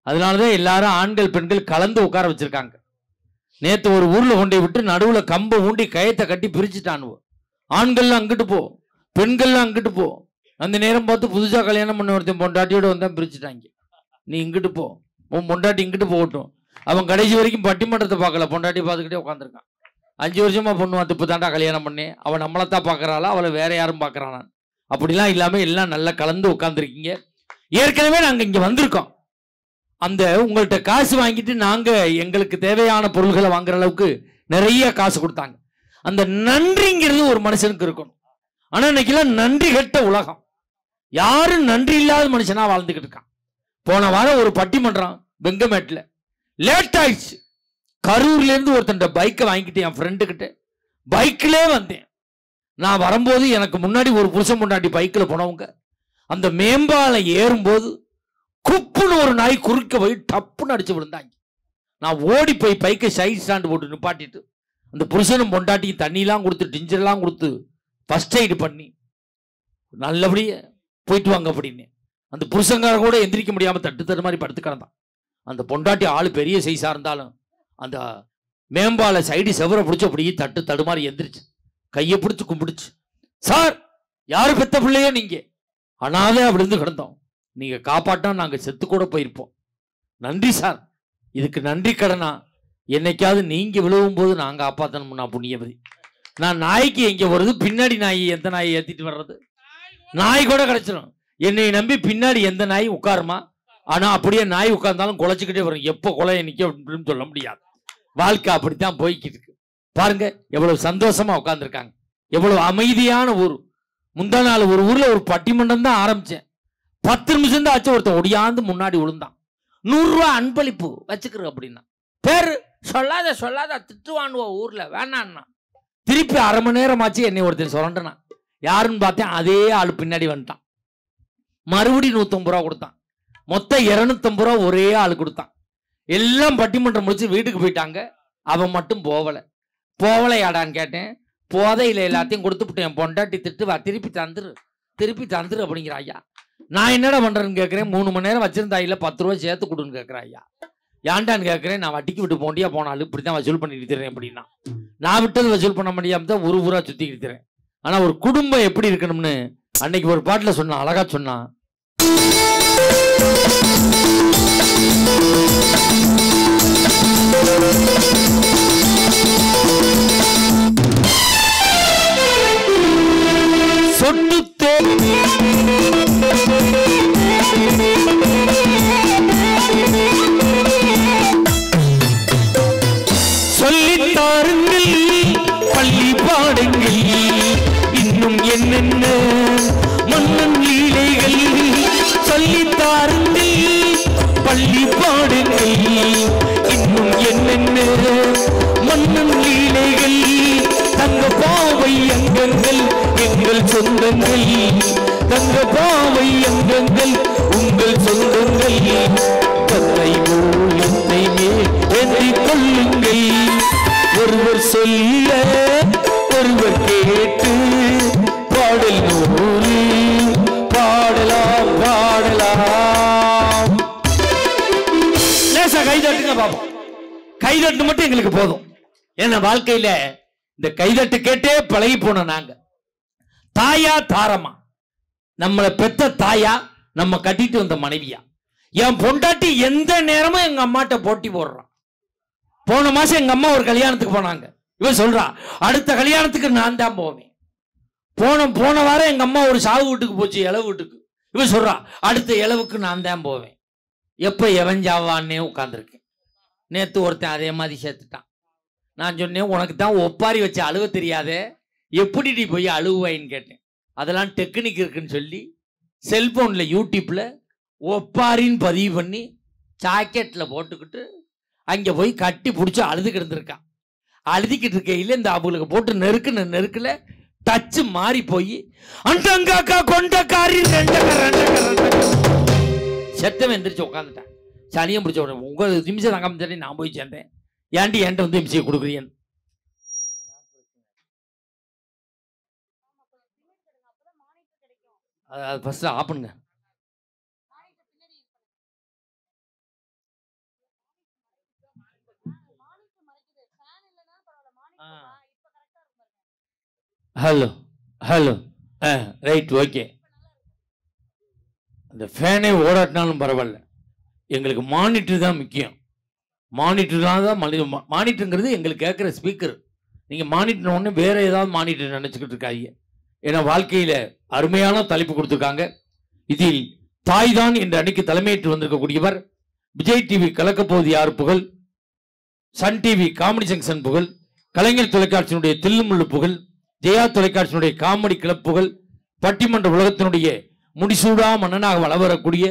அதனாலதான் எல்லாரும் ஆண்கள் பெண்கள் கலந்து உட்கார வச்சிருக்காங்க. நேத்து ஒரு ஊர்ல கொண்டே விட்டு நடுவுல கம்பை ஊண்டி கயத்தை கட்டி பிரிச்சுட்டானுவோ. ஆண்கள்லாம் அங்கிட்டு போ, பெண்கள்லாம் அங்கிட்டு போ. அந்த நேரம் பார்த்து புதுசா கல்யாணம் பண்ண ஒருத்தன் பொண்டாட்டியோட வந்தா பிரிச்சுட்டாங்க. நீ இங்கிட்டு போ, உன் பொண்டாட்டி இங்கிட்டு போகட்டும். அவன் கடைசி வரைக்கும் பட்டிமன்றத்தை பார்க்கல, பொண்டாட்டி பார்த்துக்கிட்டே உட்காந்துருக்கான். 5 வருஷமா பொண்ணு வந்து இப்போ தாண்டா கல்யாணம் பண்ணேன், அவன் நம்மளைத்தான் பார்க்கறாளா அவளை வேற யாரும் பார்க்கறானா? அப்படிலாம் இல்லாம எல்லாம் நல்லா கலந்து உட்காந்துருக்கீங்க. ஏற்கனவே நாங்க இங்க வந்திருக்கோம். அந்த உங்கள்கிட்ட காசு வாங்கிட்டு நாங்க எங்களுக்கு தேவையான பொருள்களை வாங்குற அளவுக்கு நிறைய காசு கொடுத்தாங்க. அந்த நன்றிங்கிறது ஒரு மனுஷனுக்கு இருக்கணும். ஆனா இன்னைக்கெல்லாம் நன்றி கெட்ட உலகம், யாரும் நன்றி இல்லாத மனுஷனா வாழ்ந்துகிட்டு இருக்கான். போன வாரம் ஒரு பட்டிமன்றம் வெங்கமேட்ல லேட் ஆயிடுச்சு. கரூர்ல இருந்து ஒருத்தன் பைக்கை வாங்கிட்டு என் ஃப்ரெண்டு கிட்ட பைக்கிலே வந்தேன். நான் வரும்போது எனக்கு முன்னாடி ஒரு புருஷன் பொண்டாட்டி பைக்கில் போனவங்க அந்த மேம்பாலம் ஏறும்போது குப்புன்னு ஒரு நாய் குறுக்க போய் டப்புன்னு அடிச்சு விழுந்தாங்க. நான் ஓடி போய் பைக்கை சைட் ஸ்டாண்டு போட்டு நிப்பாட்டிட்டு அந்த புருஷனும் பொண்டாட்டியும் தண்ணியெல்லாம் கொடுத்து டிஞ்சர்லாம் கொடுத்து ஃபர்ஸ்ட் எய்டு பண்ணி நல்லபடியே போயிட்டு வாங்க அப்படின்னு அந்த புருஷங்கார கூட எந்திரிக்க முடியாம தட்டு மாதிரி படுத்து கிடந்தான். அந்த பொண்டாட்டி ஆளு பெரிய சைஸா இருந்தாலும் அந்த மேம்பால சைடு செவரை பிடிச்சி அப்படியே தடுமாறி எந்திரிச்சு கையை பிடிச்சு கும்பிடுச்சு. சார், யாரு பெத்த பிள்ளையே நீங்க, அனாதை அப்படி இருந்து கிடந்தோம், நீங்க காப்பாட்டா நாங்க செத்து கூட போயிருப்போம். நன்றி சார், இதுக்கு நன்றி கடனா என்னைக்காவது நீங்க விழுவும் போது நாங்க காப்பாத்தணும்னா புண்ணியவதி. நான் நாய்க்கு எங்க வருது, பின்னாடி நாய் எந்த நாயை ஏத்திட்டு வர்றது? நாய் கூட கிடைச்சிடும். என்னை நம்பி பின்னாடி எந்த நாய் உட்காருமா? ஆனா அப்படியே நாய் உட்கார்ந்தாலும் குலைச்சிக்கிட்டே வரும். எப்போ கொலையை நிக்க அப்படின்னு சொல்ல முடியாது. வாழ்க்கை அப்படித்தான் போய்கிட்டு இருக்கு. பாருங்க எவ்வளவு சந்தோஷமா உட்கார்ந்துருக்காங்க, எவ்வளவு அமைதியான ஊர். முந்தா நாள் ஒரு ஊர்ல ஒரு பட்டிமன்றம் தான் ஆரம்பிச்சேன். 10 நிமிஷம் தான் ஆச்சு. ஒருத்தன் ஒடியாந்து முன்னாடி விழுந்தான். 100 ரூபா அன்பளிப்பு வச்சுக்கிற அப்படின்னா, பேரு சொல்லாத சொல்லாத திட்டுவானுவோம் ஊர்ல, வேணான்னா. திருப்பி அரை மணி நேரம் ஆச்சு என்னை ஒருத்தன் சொல்றேன்னா, யாருன்னு பார்த்தேன், அதே ஆளு பின்னாடி வந்துட்டான். மறுபடி 150 ரூபா கொடுத்தான். மொத்தம் 250 ரூபா ஒரே ஆளு கொடுத்தான். எல்லாம் பட்டிமன்றம் முடிச்சு வீட்டுக்கு போயிட்டாங்க. அவன் மட்டும் போவலையாடான்னு கேட்டேன். போதையில எல்லாத்தையும் கொடுத்துட்டு என் பொண்டாட்டி திட்டுவா, திருப்பி தந்துரு அப்படிங்கிற. ஐயா நான் என்னடா பண்றேன்னு கேட்கிறேன். 3 மணி நேரம் வச்சிருந்தா இல்ல 10 ரூபா சேர்த்து கொடுன்னு கேட்கிறேன். ஐயா ஏன்டான்னு கேட்கிறேன். நான் வட்டிக்கு விட்டு போண்டியா போனாலும் இப்படித்தான் வசூல் பண்ணிட்டு தரேன் அப்படின்னா. நான் விட்டது வசூல் பண்ண முடியாம தான் ஒரு ஊரா சுத்திக்கிட்டு தரேன். ஆனா ஒரு குடும்பம் எப்படி இருக்கணும்னு அன்னைக்கு ஒரு பாட்டுல சொன்னான், அழகா சொன்னான். சொட்டுத்தே சொல்லித்தாருங்கள் பள்ளி பாடுங்கள், இன்னும் என்னென்ன மன்னன் லீலைகள். சொல்லித்தாருங்கள் பள்ளி பாடுங்கள், இன்னும் என்னென்ன மன்னன் லீலைகள். தங்க பாவை அங்கங்கள் எங்கள் சொந்தங்கள், தங்க பாவை அங்கங்கள் உங்கள் சொந்தங்கள். தன்னை போல் என்னை ஏற்றிக் கொள்ளுங்கள், ஒருவர் சொல்ல ஒருவர் கேட்டு பாடல் நூறு பாடலாம் பாடலாம். லேசா கைதட்டுங்க பாப்போம். கைதட்டு மட்டும் எங்களுக்கு போதும். ஏன்னா வாழ்க்கையில இந்த கைதட்டு கேட்டே பழகி போன நாங்க. தாயா தாரமா, நம்மளை பெத்த தாயா, நம்ம கட்டிட்டு வந்த மனைவியா. என் பொண்டாட்டி எந்த நேரமும் எங்க அம்மாட்ட போட்டி போடுறான். போன மாசம் எங்க அம்மா ஒரு கல்யாணத்துக்கு போனாங்க. இவன் சொல்றா, அடுத்த கல்யாணத்துக்கு நான் தான் போவேன். போன வாரம் எங்க அம்மா ஒரு சாவு வீட்டுக்கு போச்சு, இளவு வீட்டுக்கு. இவன் சொல்றா, அடுத்த இளவுக்கு நான் தான் போவேன். எப்ப எவன் ஜாவான்னே உட்கார்ந்துருக்கேன். நேத்து ஒருத்தன் அதே மாதிரி சேர்த்துட்டான். நான் சொன்னேன், உனக்கு தான் ஒப்பாரி வச்சு அழுவ தெரியாதே, எப்படி நீ போய் அழுவாயின்னு கேட்டேன். அதெல்லாம் டெக்னிக் இருக்குன்னு சொல்லி செல்போன்ல யூடியூப்ல ஒப்பாரின்னு பதிவு பண்ணி ஜாக்கெட்ல போட்டுக்கிட்டு அங்கே போய் கட்டி பிடிச்சி அழுதுகிட்டு இருந்திருக்கான். அழுதிக்கிட்டு இருக்கையில் இந்த அவங்களுக்கு போட்டு நெருக்குல டச்சு மாறி போய் அண்டங்காக்கா கொண்டக்காரி செத்தவன் எந்திரிச்சு உட்காந்துட்டான். சனியம் பிடிச்ச உடனே உங்க நிமிஷம் தங்காம நான் போய் சேர்ந்தேன். ஏன்டி என்கிட்ட வந்து நிமிஷம் கொடுக்குறீன்னு. அது ஃபர்ஸ்ட் ஆஃப் பண்ணுங்க. Hello hello right okay. அந்த ஃபேனே ஓடாட்டினாலும் பரவாயில்ல, எங்களுக்கு மானிட்டர் தான் முக்கியம். மானிட்டர்லாம் தான் மானிட்டருங்கிறது எங்களுக்கு கேட்குற ஸ்பீக்கர். நீங்கள் மானிட்டர் ஒன்று வேற ஏதாவது மானிட்டர் நினச்சிக்கிட்டு இருக்காங்க. ஏன்னா வாழ்க்கையில் அருமையான தலைப்பு கொடுத்துருக்காங்க. இதில் தாய் தான் என்ற அன்னைக்கு தலைமையேற்று வந்திருக்கக்கூடியவர் விஜய் டிவி கலக்கப்போவது யார் புகழ், சன் டிவி காமெடி ஜங்ஷன் புகழ், கலைஞர் தொலைக்காட்சியினுடைய தில்லுமுள்ளு புகழ், ஜெயா தொலைக்காட்சியினுடைய காமெடி கிளப் புகழ், பட்டிமன்ற உலகத்தினுடைய முடிசூடா மன்னனாக வளவரக்கூடிய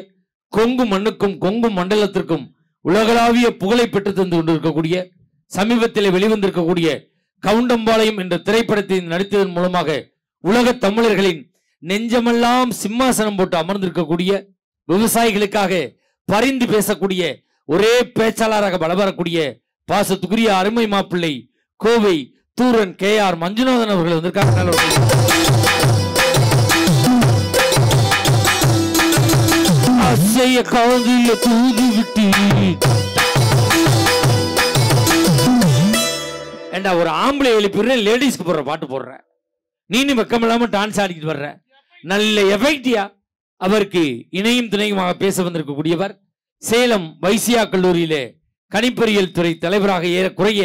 கொங்கு மண்ணுக்கும் கொங்கு மண்டலத்திற்கும் உலகளாவிய புகழை பெற்று தந்து கொண்டிருக்கக்கூடிய சமீபத்தில் வெளிவந்திருக்கக்கூடிய கவுண்டம்பாளையம் என்ற திரைப்படத்தை நடித்ததன் மூலமாக உலக தமிழர்களின் நெஞ்சமெல்லாம் சிம்மாசனம் போட்டு அமர்ந்திருக்கக்கூடிய, விவசாயிகளுக்காக பரிந்து பேசக்கூடிய ஒரே பேச்சாளராக வளவரக்கூடிய பாசத்துக்குரிய அருமை மாப்பிள்ளை கோவை தூரன் KR மஞ்சுநாதன் அவர்கள் வந்திருக்காங்க. அசைய காதில தூது விட்டு ஏண்டா ஒரு ஆம்பளை எழுப்பிடுறேன், லேடிஸ்க்கு போடுற பாட்டு போடுறேன், நீனு வெக்கம் இல்லாம டான்ஸ் ஆடிக்கிட்டு வர்ற, நல்ல எஃபெக்டியா. அவருக்கு இணையும் துணையுமாக பேச வந்திருக்கக்கூடியவர் சேலம் வைசியா கல்லூரியிலே கணிப்பொறியியல் துறை தலைவராக ஏறக்குறைய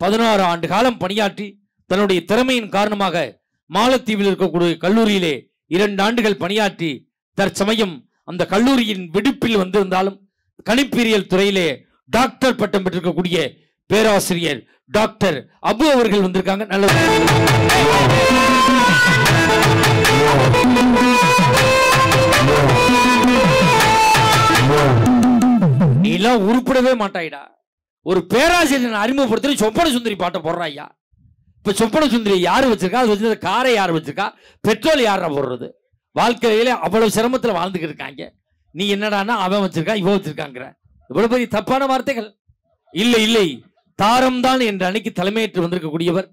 16 ஆண்டு காலம் பணியாற்றி தன்னுடைய திறமையின் காரணமாக மாலத்தீவில் இருக்கக்கூடிய கல்லூரியிலே 2 ஆண்டுகள் பணியாற்றி தற்சமயம் அந்த கல்லூரியின் விடுப்பில் வந்திருந்தாலும் கணிப்பொறியியல் துறையிலே டாக்டர் பட்டம் பெற்றிருக்கக்கூடிய பேராசிரியர் டாக்டர் அபு அவர்கள் வந்திருக்காங்க. நல்ல நீ எல்லாம் உருப்படவே மாட்டாயிடா. ஒரு பேராசிரியர் அறிமுகப்படுத்தி சொப்பன சுந்தரி பாட்டை போடுறாய்யா. இப்ப சொப்பன சுந்தரி யாரு வச்சிருக்கா, அது வச்சிருக்க காரை யாரு வச்சிருக்கா, பெட்ரோல் யாரா போடுறது? வாழ்க்கையில அவ்வளவு சிரமத்தில் வாழ்ந்துட்டு இருக்காங்க. நீ என்னடானா அவன் வச்சிருக்கா இவன் வச்சிருக்காங்கிற இவ்வளவு பெரிய தப்பான வார்த்தைகள். இல்லை இல்லை, தாரம் தான் என்ற அன்னைக்கு தலைமையேற்று வந்திருக்கக்கூடியவர்.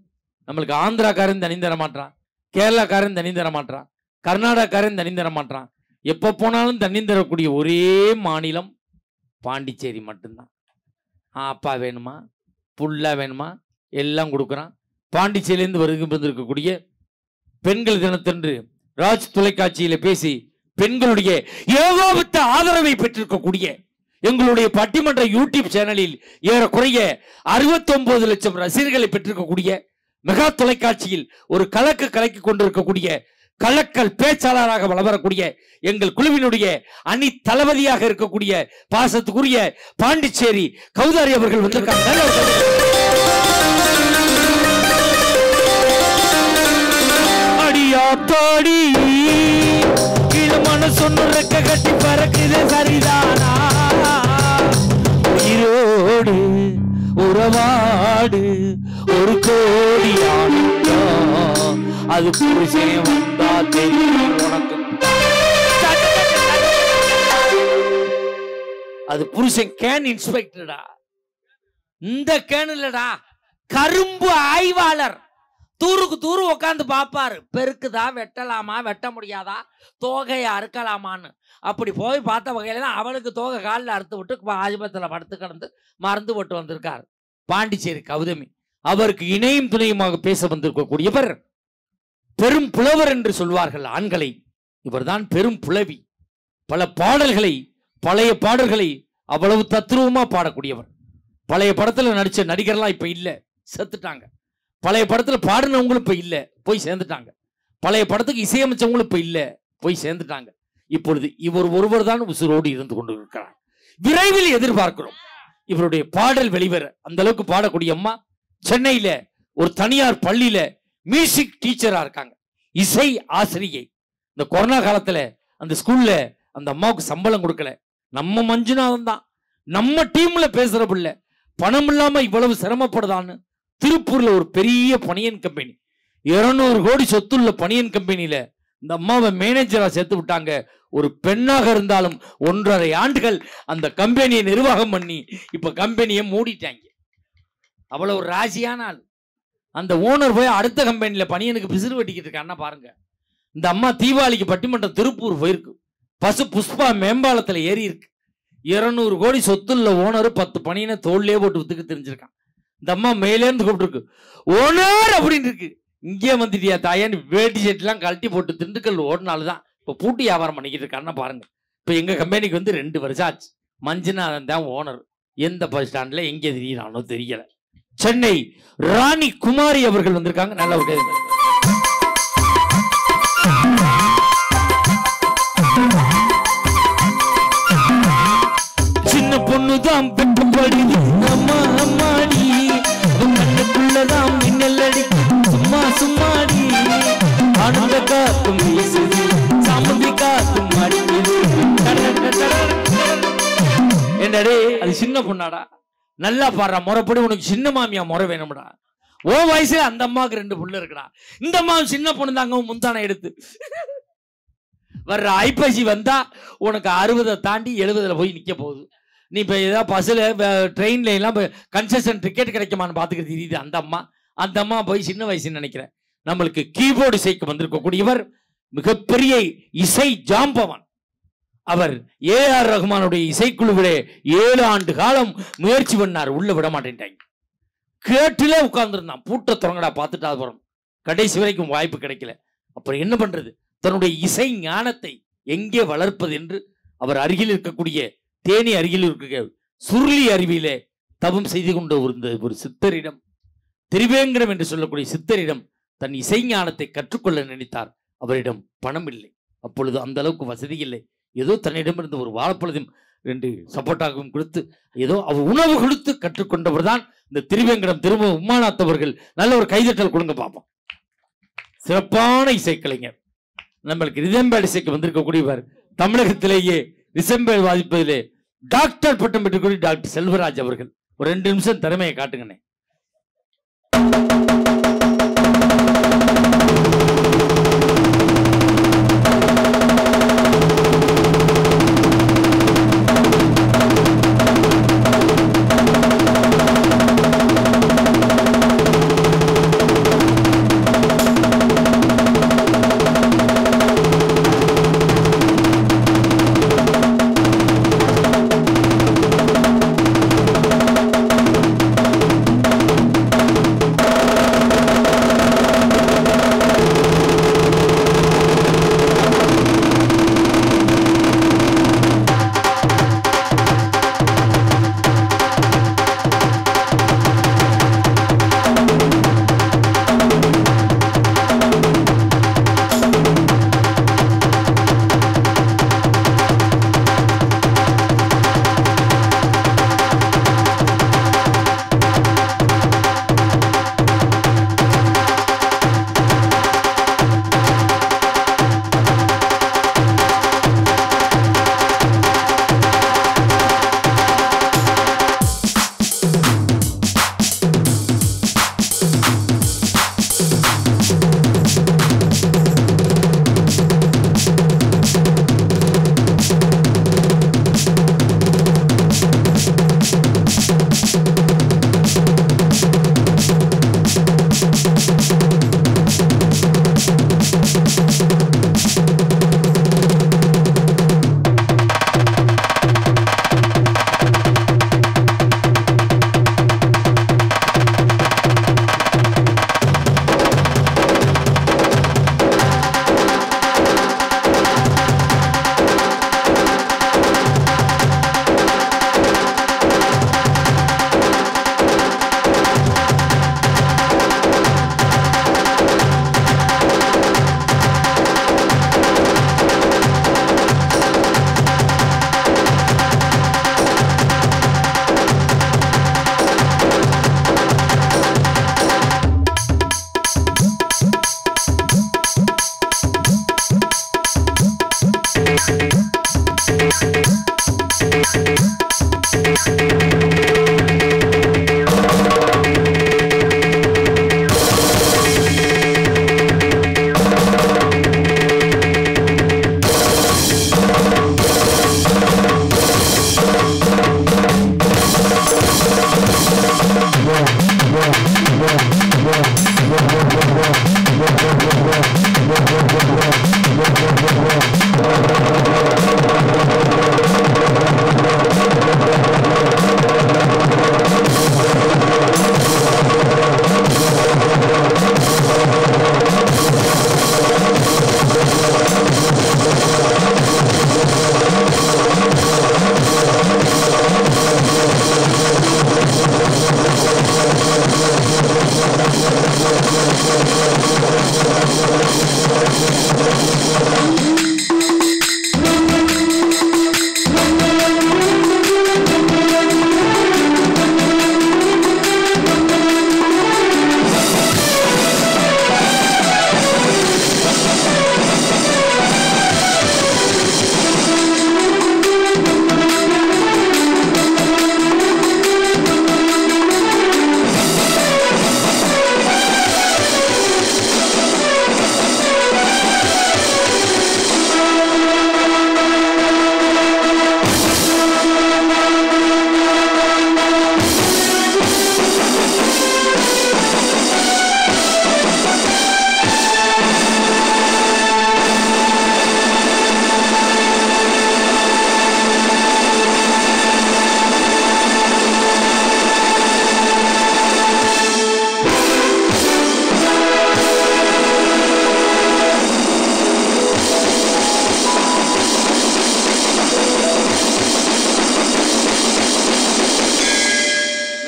நம்மளுக்கு ஆந்திராக்காரன் தனி தர மாட்டான், கேரளாக்காரன் தனி தர மாட்டான், கர்நாடகாக்காரன் தனி தர மாட்டான். எப்ப போனாலும் தண்ணி தரக்கூடிய ஒரே மாநிலம் பாண்டிச்சேரி மட்டும்தான். அப்பா வேணுமா, புல்லா வேணுமா, எல்லாம் கொடுக்குறான். பாண்டிச்சேரியிலிருந்து வந்திருக்கக்கூடிய பெண்கள் தினத்தன்று ராஜ் தொலைக்காட்சியில பேசி பெண்களுடைய ஏகோபித்த ஆதரவை பெற்றிருக்கக்கூடிய எங்களுடைய பட்டிமன்ற யூடியூப் சேனலில் ஏறக்குறைய 69 லட்சம் ரசிகர்களை பெற்றிருக்கக்கூடிய மெகா தொலைக்காட்சியில் ஒரு கலக்கி கொண்டிருக்கக்கூடிய கலக்கல் பேச்சாளராக வளரக்கூடிய எங்கள் குழுவினுடைய அணி தளபதியாக இருக்கக்கூடிய பாசத்துக்குரிய பாண்டிச்சேரி கௌதாரி அவர்கள் வந்திருக்காங்க. அடியாத்தாடி இது மனசொன்னு ரெக்க கட்டி பறக்குது சரிதானா, உயிரோடு உறவாடு ஒரு கோடி அது புருஷன் வந்தா தெரியும் உனக்கு. அது புருஷன் கேன் இன்ஸ்பெக்டர்டா, இந்த கேன் இல்லடா, கரும்பு ஆய்வாளர். தூருக்கு தூரு உட்காந்து பார்ப்பாரு, பெருக்குதா, வெட்டலாமா, வெட்ட முடியாதா, தோகையை அறுக்கலாமான்னு. அப்படி போய் பார்த்த வகையில தான் அவளுக்கு தோகை காலில் அறுத்து விட்டு ஆஜபத்தில் படுத்து கிடந்து மறந்து போட்டு வந்திருக்கார் பாண்டிச்சேரி கௌதமி. அவருக்கு இணையும் துணையுமாக பேச வந்திருக்கக்கூடியவர் பெரும் புலவர் என்று சொல்வார்கள் ஆண்களை. இவர்தான் பெரும் புலவி. பல பாடல்களை, பழைய பாடல்களை அவ்வளவு தத்ரூபமா பாடக்கூடியவர். பழைய படத்துல நடிச்ச நடிகர்லாம் இப்ப இல்ல, செத்துட்டாங்க. பழைய படத்துல பாடினவங்களும் இப்ப இல்ல, போய் சேர்ந்துட்டாங்க. பழைய படத்துக்கு இசையமைச்சவங்களும் இப்ப இல்ல, போய் சேர்ந்துட்டாங்க. இப்பொழுது இவர் ஒருவர் தான் உசுரோடு இருந்து கொண்டு இருக்கிறார். விரைவில் எதிர்பார்க்கிறோம் இவருடைய பாடல் வெளிவர. அந்த அளவுக்கு பாடக்கூடிய அம்மா சென்னையில ஒரு தனியார் பள்ளியில மியூசிக் டீச்சரா இருக்காங்க, இசை ஆசிரியை. இந்த கொரோனா காலத்துல அந்த ஸ்கூல்ல அந்த அம்மாவுக்கு சம்பளம் கொடுக்கல. நம்ம மஞ்சுநாதன் தான் நம்ம டீம்ல பேசுற பிள்ளை பணம் இல்லாம இவ்வளவு சிரமப்படுதான்னு திருப்பூர்ல ஒரு பெரிய பனியன் கம்பெனி, 200 கோடி சொத்துள்ள பனியன் கம்பெனியில இந்த அம்மாவை மேனேஜரா சேர்த்து விட்டாங்க. ஒரு பெண்ணாக இருந்தாலும் 1.5 ஆண்டுகள் அந்த கம்பெனியை நிர்வாகம் பண்ணி இப்ப கம்பெனியை மூடிட்டாங்க. அவ்வளவு ஒரு ராசியான ஆள். அந்த ஓனர் போய் அடுத்த கம்பெனியில பனியனுக்கு பிசிறு வெட்டிக்கிட்டு இருக்கான்னா பாருங்க. இந்த அம்மா தீபாவளிக்கு பட்டிமன்றம் திருப்பூர் போயிருக்கு, பசு புஷ்பா மேம்பாலத்துல ஏறி இருக்கு. 200 கோடி சொத்துள்ள ஓனர் 10 பனியனை தோல்லே போட்டு வித்துக்கு தெரிஞ்சிருக்கான். இந்த அம்மா மேலேருந்து கூப்பிட்டுருக்கு, ஓனர் அப்படின்னு இருக்கு. இங்கே வந்துட்டியா தாயான்னு வேட்டி செட்டுலாம் கழட்டி போட்டு திண்டுக்கல் ஓடினால்தான் இப்போ பூட்டி வியாபாரம் பண்ணிக்கிட்டு இருக்காருன்னா பாருங்க. இப்போ எங்கள் கம்பெனிக்கு வந்து 2 வருஷம் ஆச்சு. மஞ்சுநாதன் தான் ஓனர். எந்த பஸ் ஸ்டாண்டில் எங்கே தெரியிறானோ தெரியல. சென்னை ராணி குமாரி அவர்கள் வந்திருக்காங்க. நல்ல ஒரு கேள்வி. சின்ன பொண்ணுதான் பெற்று படிது அம்மா அம்மாடி, கண்ணுக்குள்ளதான் மின்னல் அடிக்கு சும்மா சும்மாடி, ஆனந்த காத்தும் வீசுது சாமந்தி காத்தும் அடிக்குது. என்னடே அது சின்ன பொண்ணாடா, நல்லா பாடுறா, முறைப்படி உனக்கு சின்ன மாமியா முறை வேணும்டா. ஓ வயசுல அந்த அம்மாவுக்கு 2 புள்ள இருக்குடா. இந்த அம்மா சின்ன பொண்ணு தாங்க முந்தானை எடுத்து வர்ற ஐப்பசி வந்தா உனக்கு 60 தாண்டி 70 போய் நிக்க போகுது. நீ இப்ப ஏதாவது பஸ்ல ட்ரெயின்ல எல்லாம் கன்செஷன் டிக்கெட் கிடைக்குமான்னு பாத்துக்கிறது தெரியுது. அந்த அம்மா போய் சின்ன வயசுன்னு நினைக்கிறேன். நம்மளுக்கு கீபோர்டு இசைக்கு வந்திருக்கக்கூடியவர் மிகப்பெரிய இசை ஜாம்பவான். அவர் ஏஆர் ரஹ்மானுடைய இசைக்குழுவிலே 7 ஆண்டு காலம் முயற்சி பண்ணார். உள்ள விட மாட்டேன்ட்டாங்க. கேட்டுல உட்கார்ந்துருந்தான். பூட்ட தொடங்கடா பார்த்துட்டா போறோம். கடைசி வரைக்கும் வாய்ப்பு கிடைக்கல. அப்புறம் என்ன பண்றது? தன்னுடைய இசை ஞானத்தை எங்கே வளர்ப்பது என்று அவர் அருகில் இருக்கக்கூடிய தேனி அருகில் இருக்க சுருளி அருவியிலே தவம் செய்து கொண்டு ஒரு சித்தரிடம், திரிவேங்கடம் என்று சொல்லக்கூடிய சித்தரிடம் தன் இசை ஞானத்தை கற்றுக்கொள்ள நினைத்தார். அவரிடம் பணம் இல்லை. அப்பொழுது அந்த அளவுக்கு வசதி இல்லை. ஏதோ தன்னிடமிருந்து ஒரு வாழைப்பழத்தையும் 2 சப்போட்டாகவும் கொடுத்து ஏதோ அவர் உணவு கொடுத்து கற்றுக்கொண்டவர் தான் இந்த திரிவேங்கடம் திரும்ப உமாநாத் அவர்கள். நல்ல ஒரு கைதட்டல் கொடுங்க பார்ப்போம். சிறப்பான இசைக்கலைஞர். நம்மளுக்கு ரிதம்பேல் இசைக்கு வந்திருக்கக்கூடியவர் தமிழகத்திலேயே ரிசம்பேல் வாதிப்பதிலே டாக்டர் பட்டம் பெற்றுக்கூடிய டாக்டர் செல்வராஜ் அவர்கள். ஒரு 2 நிமிஷம் திறமையை காட்டுங்கண்ணே.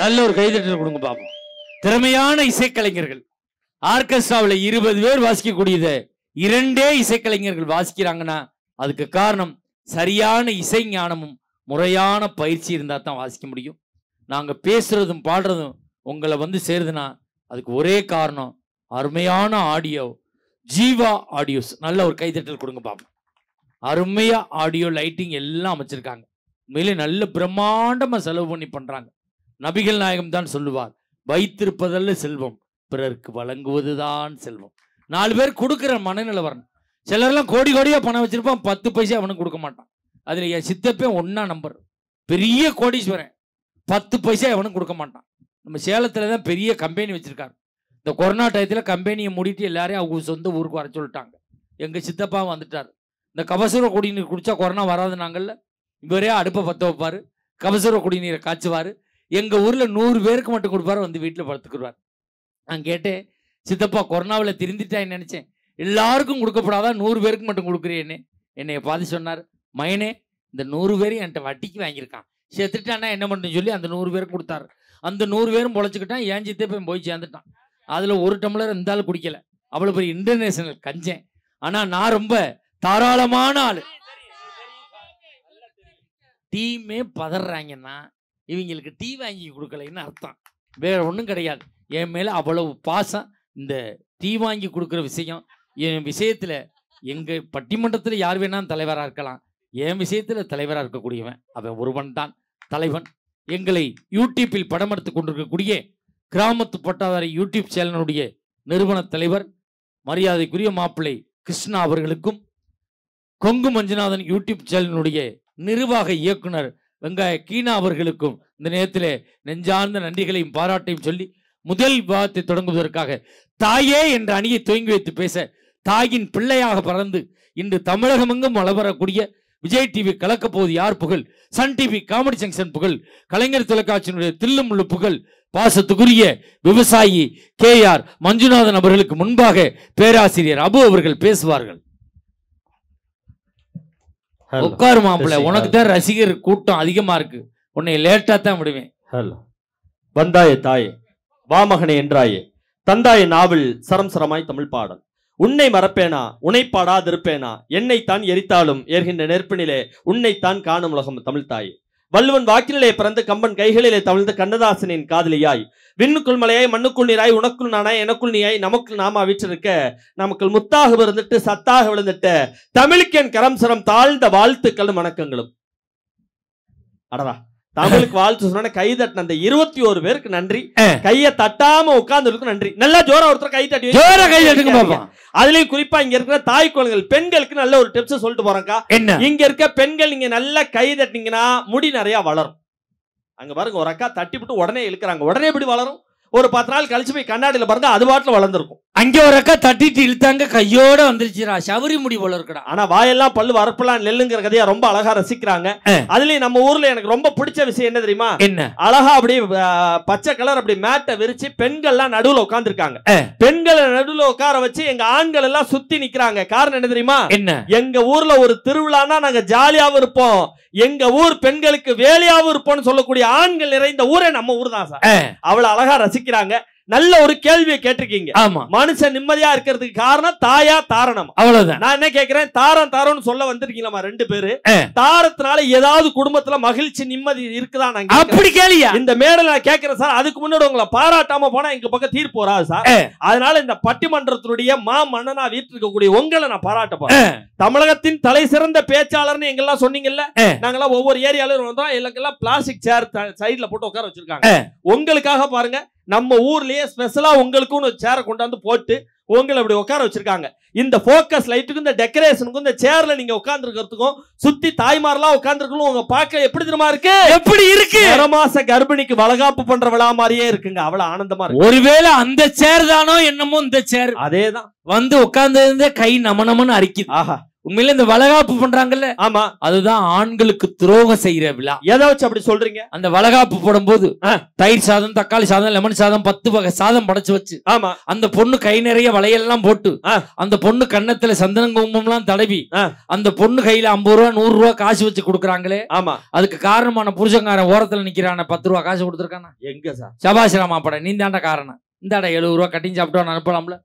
நல்ல ஒரு கைதட்டல் கொடுங்க பாப்போம். திறமையான இசைக்கலைஞர்கள். ஆர்கெஸ்ட்ராவில் 20 பேர் வாசிக்கக்கூடியத 2 இசைக்கலைஞர்கள் வாசிக்கிறாங்கன்னா அதுக்கு காரணம் சரியான இசை ஞானமும் முறையான பயிற்சி இருந்தா தான் வாசிக்க முடியும். நாங்க பேசுறதும் பாடுறதும் உங்களை வந்து சேருதுன்னா அதுக்கு ஒரே காரணம் அருமையான ஆடியோ. ஜீவா ஆடியோஸ். நல்ல ஒரு கைதட்டல் கொடுங்க பாப்போம். அருமையா ஆடியோ லைட்டிங் எல்லாம் அமைச்சிருக்காங்க. உண்மையிலே நல்ல பிரம்மாண்டமா செலவு பண்ணி பண்றாங்க. நபிகள் நாயகம் தான் சொல்லுவார், வைத்திருப்பதல்ல செல்வம், பிறருக்கு வழங்குவதுதான் செல்வம். 4 பேர் கொடுக்குற மனநிலை வரணும். சிலர்லாம் கோடி கோடியா பணம் வச்சிருப்பான், 10 பைசா அவனுக்கு கொடுக்க மாட்டான். அதுல என் சித்தப்பே ஒன்னா நம்பர், பெரிய கோடீஸ்வரன், 10 பைசா அவனுக்கு கொடுக்க மாட்டான். நம்ம சேலத்துல தான் பெரிய கம்பெனி வச்சிருக்காரு. இந்த கொரோனா டயத்தில் கம்பெனியை மூடிட்டு எல்லாரையும் அவங்க சொந்த ஊருக்கு வர சொல்லிட்டாங்க. எங்க சித்தப்பா வந்துட்டார். இந்த கபசுர குடிநீர் குடிச்சா கொரோனா வராது நாங்கள்ல. இவரே அடுப்பை பற்ற வைப்பாரு, கபசுர குடிநீரை காய்ச்சுவார். எங்க ஊர்ல 100 பேருக்கு மட்டும் கொடுப்பாரு, வந்து வீட்டில் படுத்துக்குருவார். நான் கேட்டேன், சித்தப்பா கொரோனாவில் திருந்திட்டான்னு நினைச்சேன், எல்லாருக்கும் கொடுக்கப்படாதான் 100 பேருக்கு மட்டும் கொடுக்குறேன்னு. என்னைய பார்த்து சொன்னார், மயனே இந்த 100 பேரும் என்கிட்ட வட்டிக்கு வாங்கியிருக்கான், செத்துட்டானா என்ன பண்ணுன்னு சொல்லி அந்த 100 பேருக்கு கொடுத்தாரு. அந்த 100 பேரும் பொழைச்சிக்கிட்டான். ஏன் சித்தப்பன் போய் சேர்ந்துட்டான். அதுல ஒரு டம்ளர் இருந்தாலும் குடிக்கல. அவ்வளவு பெரிய இன்டர்நேஷனல் கஞ்சேன். ஆனா நான் ரொம்ப தாராளமான ஆளு. டீமே பதறாங்கன்னா இவங்களுக்கு டீ வாங்கி கொடுக்கலைன்னு அர்த்தம், வேற ஒன்றும் கிடையாது. என் மேல அவ்வளவு பாசம். இந்த டீ வாங்கி கொடுக்குற விஷயம் என் விஷயத்துல எங்க பட்டிமன்றத்தில் யார் வேணாலும் தலைவராக இருக்கலாம், என் விஷயத்துல தலைவராக இருக்கக்கூடியவன் அவன் ஒருவன் தான் தலைவன். எங்களை யூடியூப்பில் படம் எடுத்து கொண்டிருக்கக்கூடிய கிராமத்து பட்டாதாரி யூடியூப் சேனலுடைய நிறுவன தலைவர் மரியாதைக்குரிய மாப்பிள்ளை கிருஷ்ணா அவர்களுக்கும், கொங்கு மஞ்சுநாதன் யூடியூப் சேனலுடைய நிர்வாக இயக்குனர் வெங்காய கீனா அவர்களுக்கும் இந்த நேரத்தில் நெஞ்சார்ந்த நன்றிகளையும் பாராட்டையும் சொல்லி முதல் விவாதத்தை தொடங்குவதற்காக தாயே என்ற அணியை துவங்கி வைத்து பேச, தாயின் பிள்ளையாக பறந்து இன்று தமிழகமெங்கும் வளவரக்கூடிய விஜய் டிவி கலக்க போது யார் புகழ், சன் டிவி காமெடி ஜங்ஷன் புகழ், கலைஞர் தொலைக்காட்சியினுடைய தில்லுமுள்ளு புகழ், பாசத்துக்குரிய விவசாயி KR மஞ்சுநாதன் அவர்களுக்கு முன்பாக பேராசிரியர் அபு அவர்கள் பேசுவார்கள். உட்காரு மாப்பிள்ள, உனக்கு தான் ரசிகர் கூட்டம் அதிகமா இருக்கு, உன்னை லேட்டா தான் விடுவேன். ஹலோ. வந்தாயே தாயே, வாமகனே என்றாயே, தந்தாயே நாவல் சரம் சரமாய் தமிழ் பாடல். உன்னை மறப்பேனா, உன்னைப்பாடாதிருப்பேனா, என்னைத்தான் எரித்தாலும் ஏற்கின்ற நெருப்பினிலே உன்னைத்தான் காணும் உலகம் தமிழ் தாயே. வள்ளுவன் வாக்கினிலே பிறந்து கம்பன் கைகளிலே தவிழ்ந்த கண்ணதாசனின் காதலியாய், விண்ணுக்குள் மலையாய் மண்ணுக்குள் நீராய், உனக்குள் நானாய் எனக்குள் நீயாய், நமக்குள் நாம வீற்றிருக்க, நமக்குள் முத்தாக விழுந்துட்டு சத்தாக விழுந்துட்ட தமிழுக்கென் கரம் சரம் தாழ்ந்த வாழ்த்துக்களும் வணக்கங்களும். அடடா, தமிழுக்கு வாழ்த்து சொன்ன கை தட்டின அந்த 21 பேருக்கு நன்றி. கைய தட்டாம உட்கார்ந்து நன்றி. நல்லா ஜோரா ஒருத்தர் கை தட்டி கை. அதுலயும் குறிப்பா இங்க இருக்கிற தாய் குழந்தைகள் பெண்களுக்கு நல்ல ஒரு டிப்ஸ் சொல்லிட்டு போறேன்க்கா. இங்க இருக்க பெண்கள் நீங்க நல்லா கை தட்டினீங்கன்னா முடி நிறைய வளரும். அங்க பாருங்க, ஒரு அக்கா தட்டிவிட்டு உடனே இழுக்கிறாங்க. உடனே எப்படி வளரும்? ஒரு 10 நாள் கழிச்சு போய் கண்ணாடியில பாருங்க, அது பாட்டுல வளர்ந்துருக்கும். அங்க ஒரு அக்கா தட்டிட்டு இழுத்தாங்க, கையோட வந்துருச்சுரா, சவரி முடி போல இருக்குடா. ஆனா வாயெல்லாம் பல்லு வரப்பெல்லாம் நெல்லுங்கிற கதையா ரொம்ப அழகா ரசிக்கிறாங்க. அதுலயும் நம்ம ஊர்ல எனக்கு ரொம்ப பிடிச்ச விஷயம் என்ன தெரியுமா? என்ன? அழகா அப்படி பச்சை கலர் அப்படி மேட்டை விரிச்சு பெண்கள்லாம் நடுவுல உட்கார்ந்து இருக்காங்க. பெண்களை நடுவுல உட்கார வச்சு எங்க ஆண்கள் எல்லாம் சுத்தி நிக்கிறாங்க. காரணம் என்ன தெரியுமா? என்ன? எங்க ஊர்ல ஒரு திருவிழானா நாங்க ஜாலியாவும் இருப்போம், எங்க ஊர் பெண்களுக்கு வேலையாவும் இருப்போம்னு சொல்லக்கூடிய ஆண்கள் நிறைந்த ஊரே நம்ம ஊர் தான் சார். அவ்வளவு அழகா ரசிக்கிறாங்க. நல்ல ஒரு கேள்வியை கேட்டிருக்கீங்க. ஆமா, மனுஷன் நிம்மதியா இருக்கிறதுக்கு காரணம் தாயா தாரணம். அவ்வளவுதான். நான் என்ன கேட்கிறேன், தாரம்னு சொல்ல வந்திருக்கீங்களா 2 பேரு? தாரத்தினால ஏதாவது குடும்பத்துல மகிழ்ச்சி நிம்மதி இருக்குதா? அப்படி கேளியா? இந்த மேடல நான் கேட்கிறேன் சார். அதுக்கு முன்னாடி உங்களை பாராட்டாம போனா எங்க பக்கம் தீர்ப்பு வராது சார். அதனால இந்த பட்டிமன்றத்தினுடைய மன்னனா வீட்டிருக்கக்கூடிய உங்களை நான் பாராட்ட போறேன். தமிழகத்தின் தலை சிறந்த பேச்சாளர்னு எங்கெல்லாம் சொன்னீங்கல்ல, நாங்கெல்லாம் ஒவ்வொரு ஏரியால வந்தோம், எல்லாம் பிளாஸ்டிக் சேர் சைட்ல போட்டு உட்கார வச்சிருக்காங்க. உங்களுக்காக பாருங்க, நம்ம ஊர்லயே ஸ்பெஷலா உங்களுக்கும் ஒரு சேரை கொண்டாந்து போட்டு உங்களை அப்படி உட்கார வச்சிருக்காங்க. இந்த போக்கஸ் லைட்டுக்கும் இந்த டெக்கரேஷனுக்கும் இந்த சேர்ல நீங்க உட்கார்ந்து இருக்கிறதுக்கும் சுத்தி தாய்மாரெல்லாம் உட்கார்ந்துருக்கணும். உங்க பார்க்க எப்படி தெரியுமா இருக்கு? எப்படி இருக்கு? 6 மாச கர்ப்பிணிக்கு வளகாப்பு பண்ற விழா மாதிரியே இருக்குங்க. அவ்வளவு ஆனந்தமா இருக்கு. ஒருவேளை அந்த சேர் தானோ என்னமோ இந்த சேர் அதேதான் வந்து உட்கார்ந்து கை நமனமன்னு அரிக்குது. ஆஹா, உண்மையில இந்த வளகாப்பு பண்றாங்கல்ல, ஆமா, அதுதான் ஆண்களுக்கு துரோகம் செய்யற விழா. எதை வச்சு அப்படி சொல்றீங்க? அந்த வளகாப்பு போடும்போது தயிர் சாதம், தக்காளி சாதம், லெமன் சாதம், 10 வகை சாதம் படைச்சு வச்சு, ஆமா, அந்த பொண்ணு கை நிறைய வளையெல்லாம் போட்டு, அந்த பொண்ணு கன்னத்துல சந்தனம் குங்குமம் எல்லாம் தடவி, அந்த பொண்ணு கையில 50 ரூபா 100 ரூபா காசு வச்சு கொடுக்குறாங்களே, ஆமா, அதுக்கு காரணமான புருஷங்காரன் ஓரத்துல நிக்கிறான 10 ரூபா காசு கொடுத்துருக்கானா? எங்க சார்? சபாசிராமா படம், நீ தாண்ட காரணம். இந்தாடா 70 ரூபா கட்டிங் சாப்பிட்டு அனுப்பலாம்ல.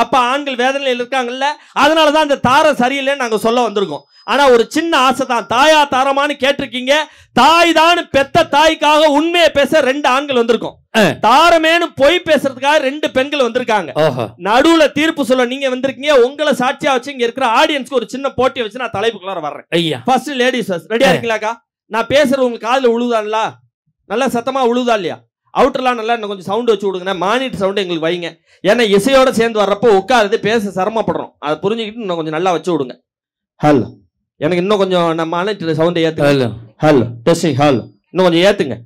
அப்ப ஆண்கள் வேதனையில் இருக்காங்கல்ல, அதனாலதான் இந்த தாரம் சரியில்லைன்னு நாங்க சொல்ல வந்திருக்கோம். ஆனா ஒரு சின்ன ஆசை தான், தாயா தாரமானு கேட்டிருக்கீங்க. தாய் தான் பெத்த தாய்க்காக உண்மையை பேச 2 ஆண்கள் வந்திருக்கோம். தாரமேனு பொய் பேசுறதுக்காக 2 பெண்கள் வந்திருக்காங்க. நடுவுல தீர்ப்பு சொல்ல நீங்க வந்திருக்கீங்க. உங்களை சாட்சியா வச்சு இங்க இருக்கிற ஆடியன்ஸ்க்கு ஒரு சின்ன போட்டி வச்சு நான் தலைப்புக்குள்ளார வர்றேன். ஐயா, ஃபர்ஸ்ட் லேடிஸ் ஃபர்ஸ்ட். ரெடியா இருக்கீங்களாக்கா? நான் பேசுறது உங்களுக்கு காதுல உழுதான்ல? நல்லா சத்தமா உழுதா இல்லையா? அவுட்டர்லாம் நல்லா இன்னும் கொஞ்சம் சவுண்ட் வச்சு விடுங்க. மானிட்டர் சவுண்ட் எங்களுக்கு வைங்க. ஏன்னா இசையோட சேர்ந்து வர்றப்போ உட்காருது பேச சிரமப்படுறோம். அதை புரிஞ்சுக்கிட்டு இன்னும் கொஞ்சம் நல்லா வச்சு விடுங்க. ஹலோ, எனக்கு இன்னும் கொஞ்சம் நம்ம மானிட்டர் சவுண்டை ஏற்றுங்க. Hello hello testing. ஹலோ, இன்னும் கொஞ்சம் ஏற்றுங்க.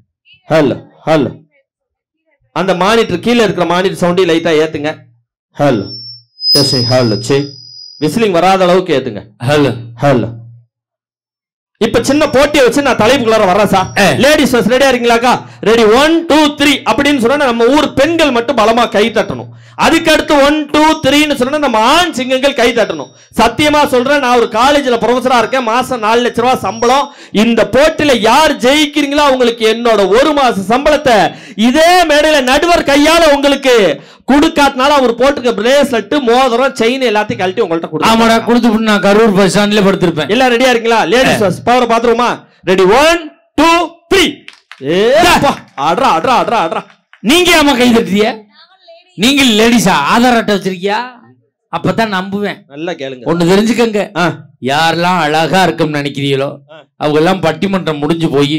ஹலோ ஹலோ, அந்த மானிட்டர் கீழே இருக்கிற மானிட்டர் சவுண்டையும் லைட்டாக ஏற்றுங்க. Hello testing. ஹலோ, சரி, விசிலிங் வராத அளவுக்கு ஏற்றுங்க. Hello hello. இப்ப சின்ன போட்டியை வச்சு நான் தலைப்புக்குள்ளார வர்றேன் சார். Ladies first. ரெடியா இருக்கீங்களாக்கா? ரெடி 1 2 3 அப்படின்னு சொன்னா நம்ம ஊர் பெண்கள் மட்டும் பலமா கை தட்டணும். அதுக்கு அடுத்து 1 2 3ன்னு சொன்னா நம்ம ஆண் சிங்கங்கள் கை தட்டணும். சத்தியமா சொல்றேன், நான் ஒரு காலேஜ்ல ப்ரொஃபஸரா இருக்கேன். மாசம் 4 லட்சம் ரூபாய் சம்பளம். இந்த போட்டியில யார் ஜெயிக்கிறீங்களோ அவங்களுக்கு என்னோட 1 மாச சம்பளத்தை இதே மேடையில நடுவர் கையால உங்களுக்கு குடுக்காதனால அவர் போட்டுக்க பிரேஸ்லெட், மோதிரம், செயின் எல்லாத்தையும் கழட்டி உங்கள்ட்ட கொடுத்து நான் கரூர் பஸ் ஸ்டாண்ட்ல படுத்திருப்பேன். எல்லாம் ரெடியா இருக்கீங்களா? Ladies first. பவரை பாத்துருமா? ரெடி 1 2 3. ஆட்ரா ஆட்ரா ஆட்ரா ஆட்ரா. நீங்க ஆமா கை தட்டிய? நீங்க லேடிஸா? ஆதார் அட்டை வச்சிருக்கியா? அப்பதான் நம்புவேன். நல்லா கேளுங்க. ஒண்ணு தெரிஞ்சுக்கங்க, யாரெல்லாம் அழகா இருக்கும்னு நினைக்கிறீங்களோ அவங்க எல்லாம் பட்டிமன்றம் முடிஞ்சு போய்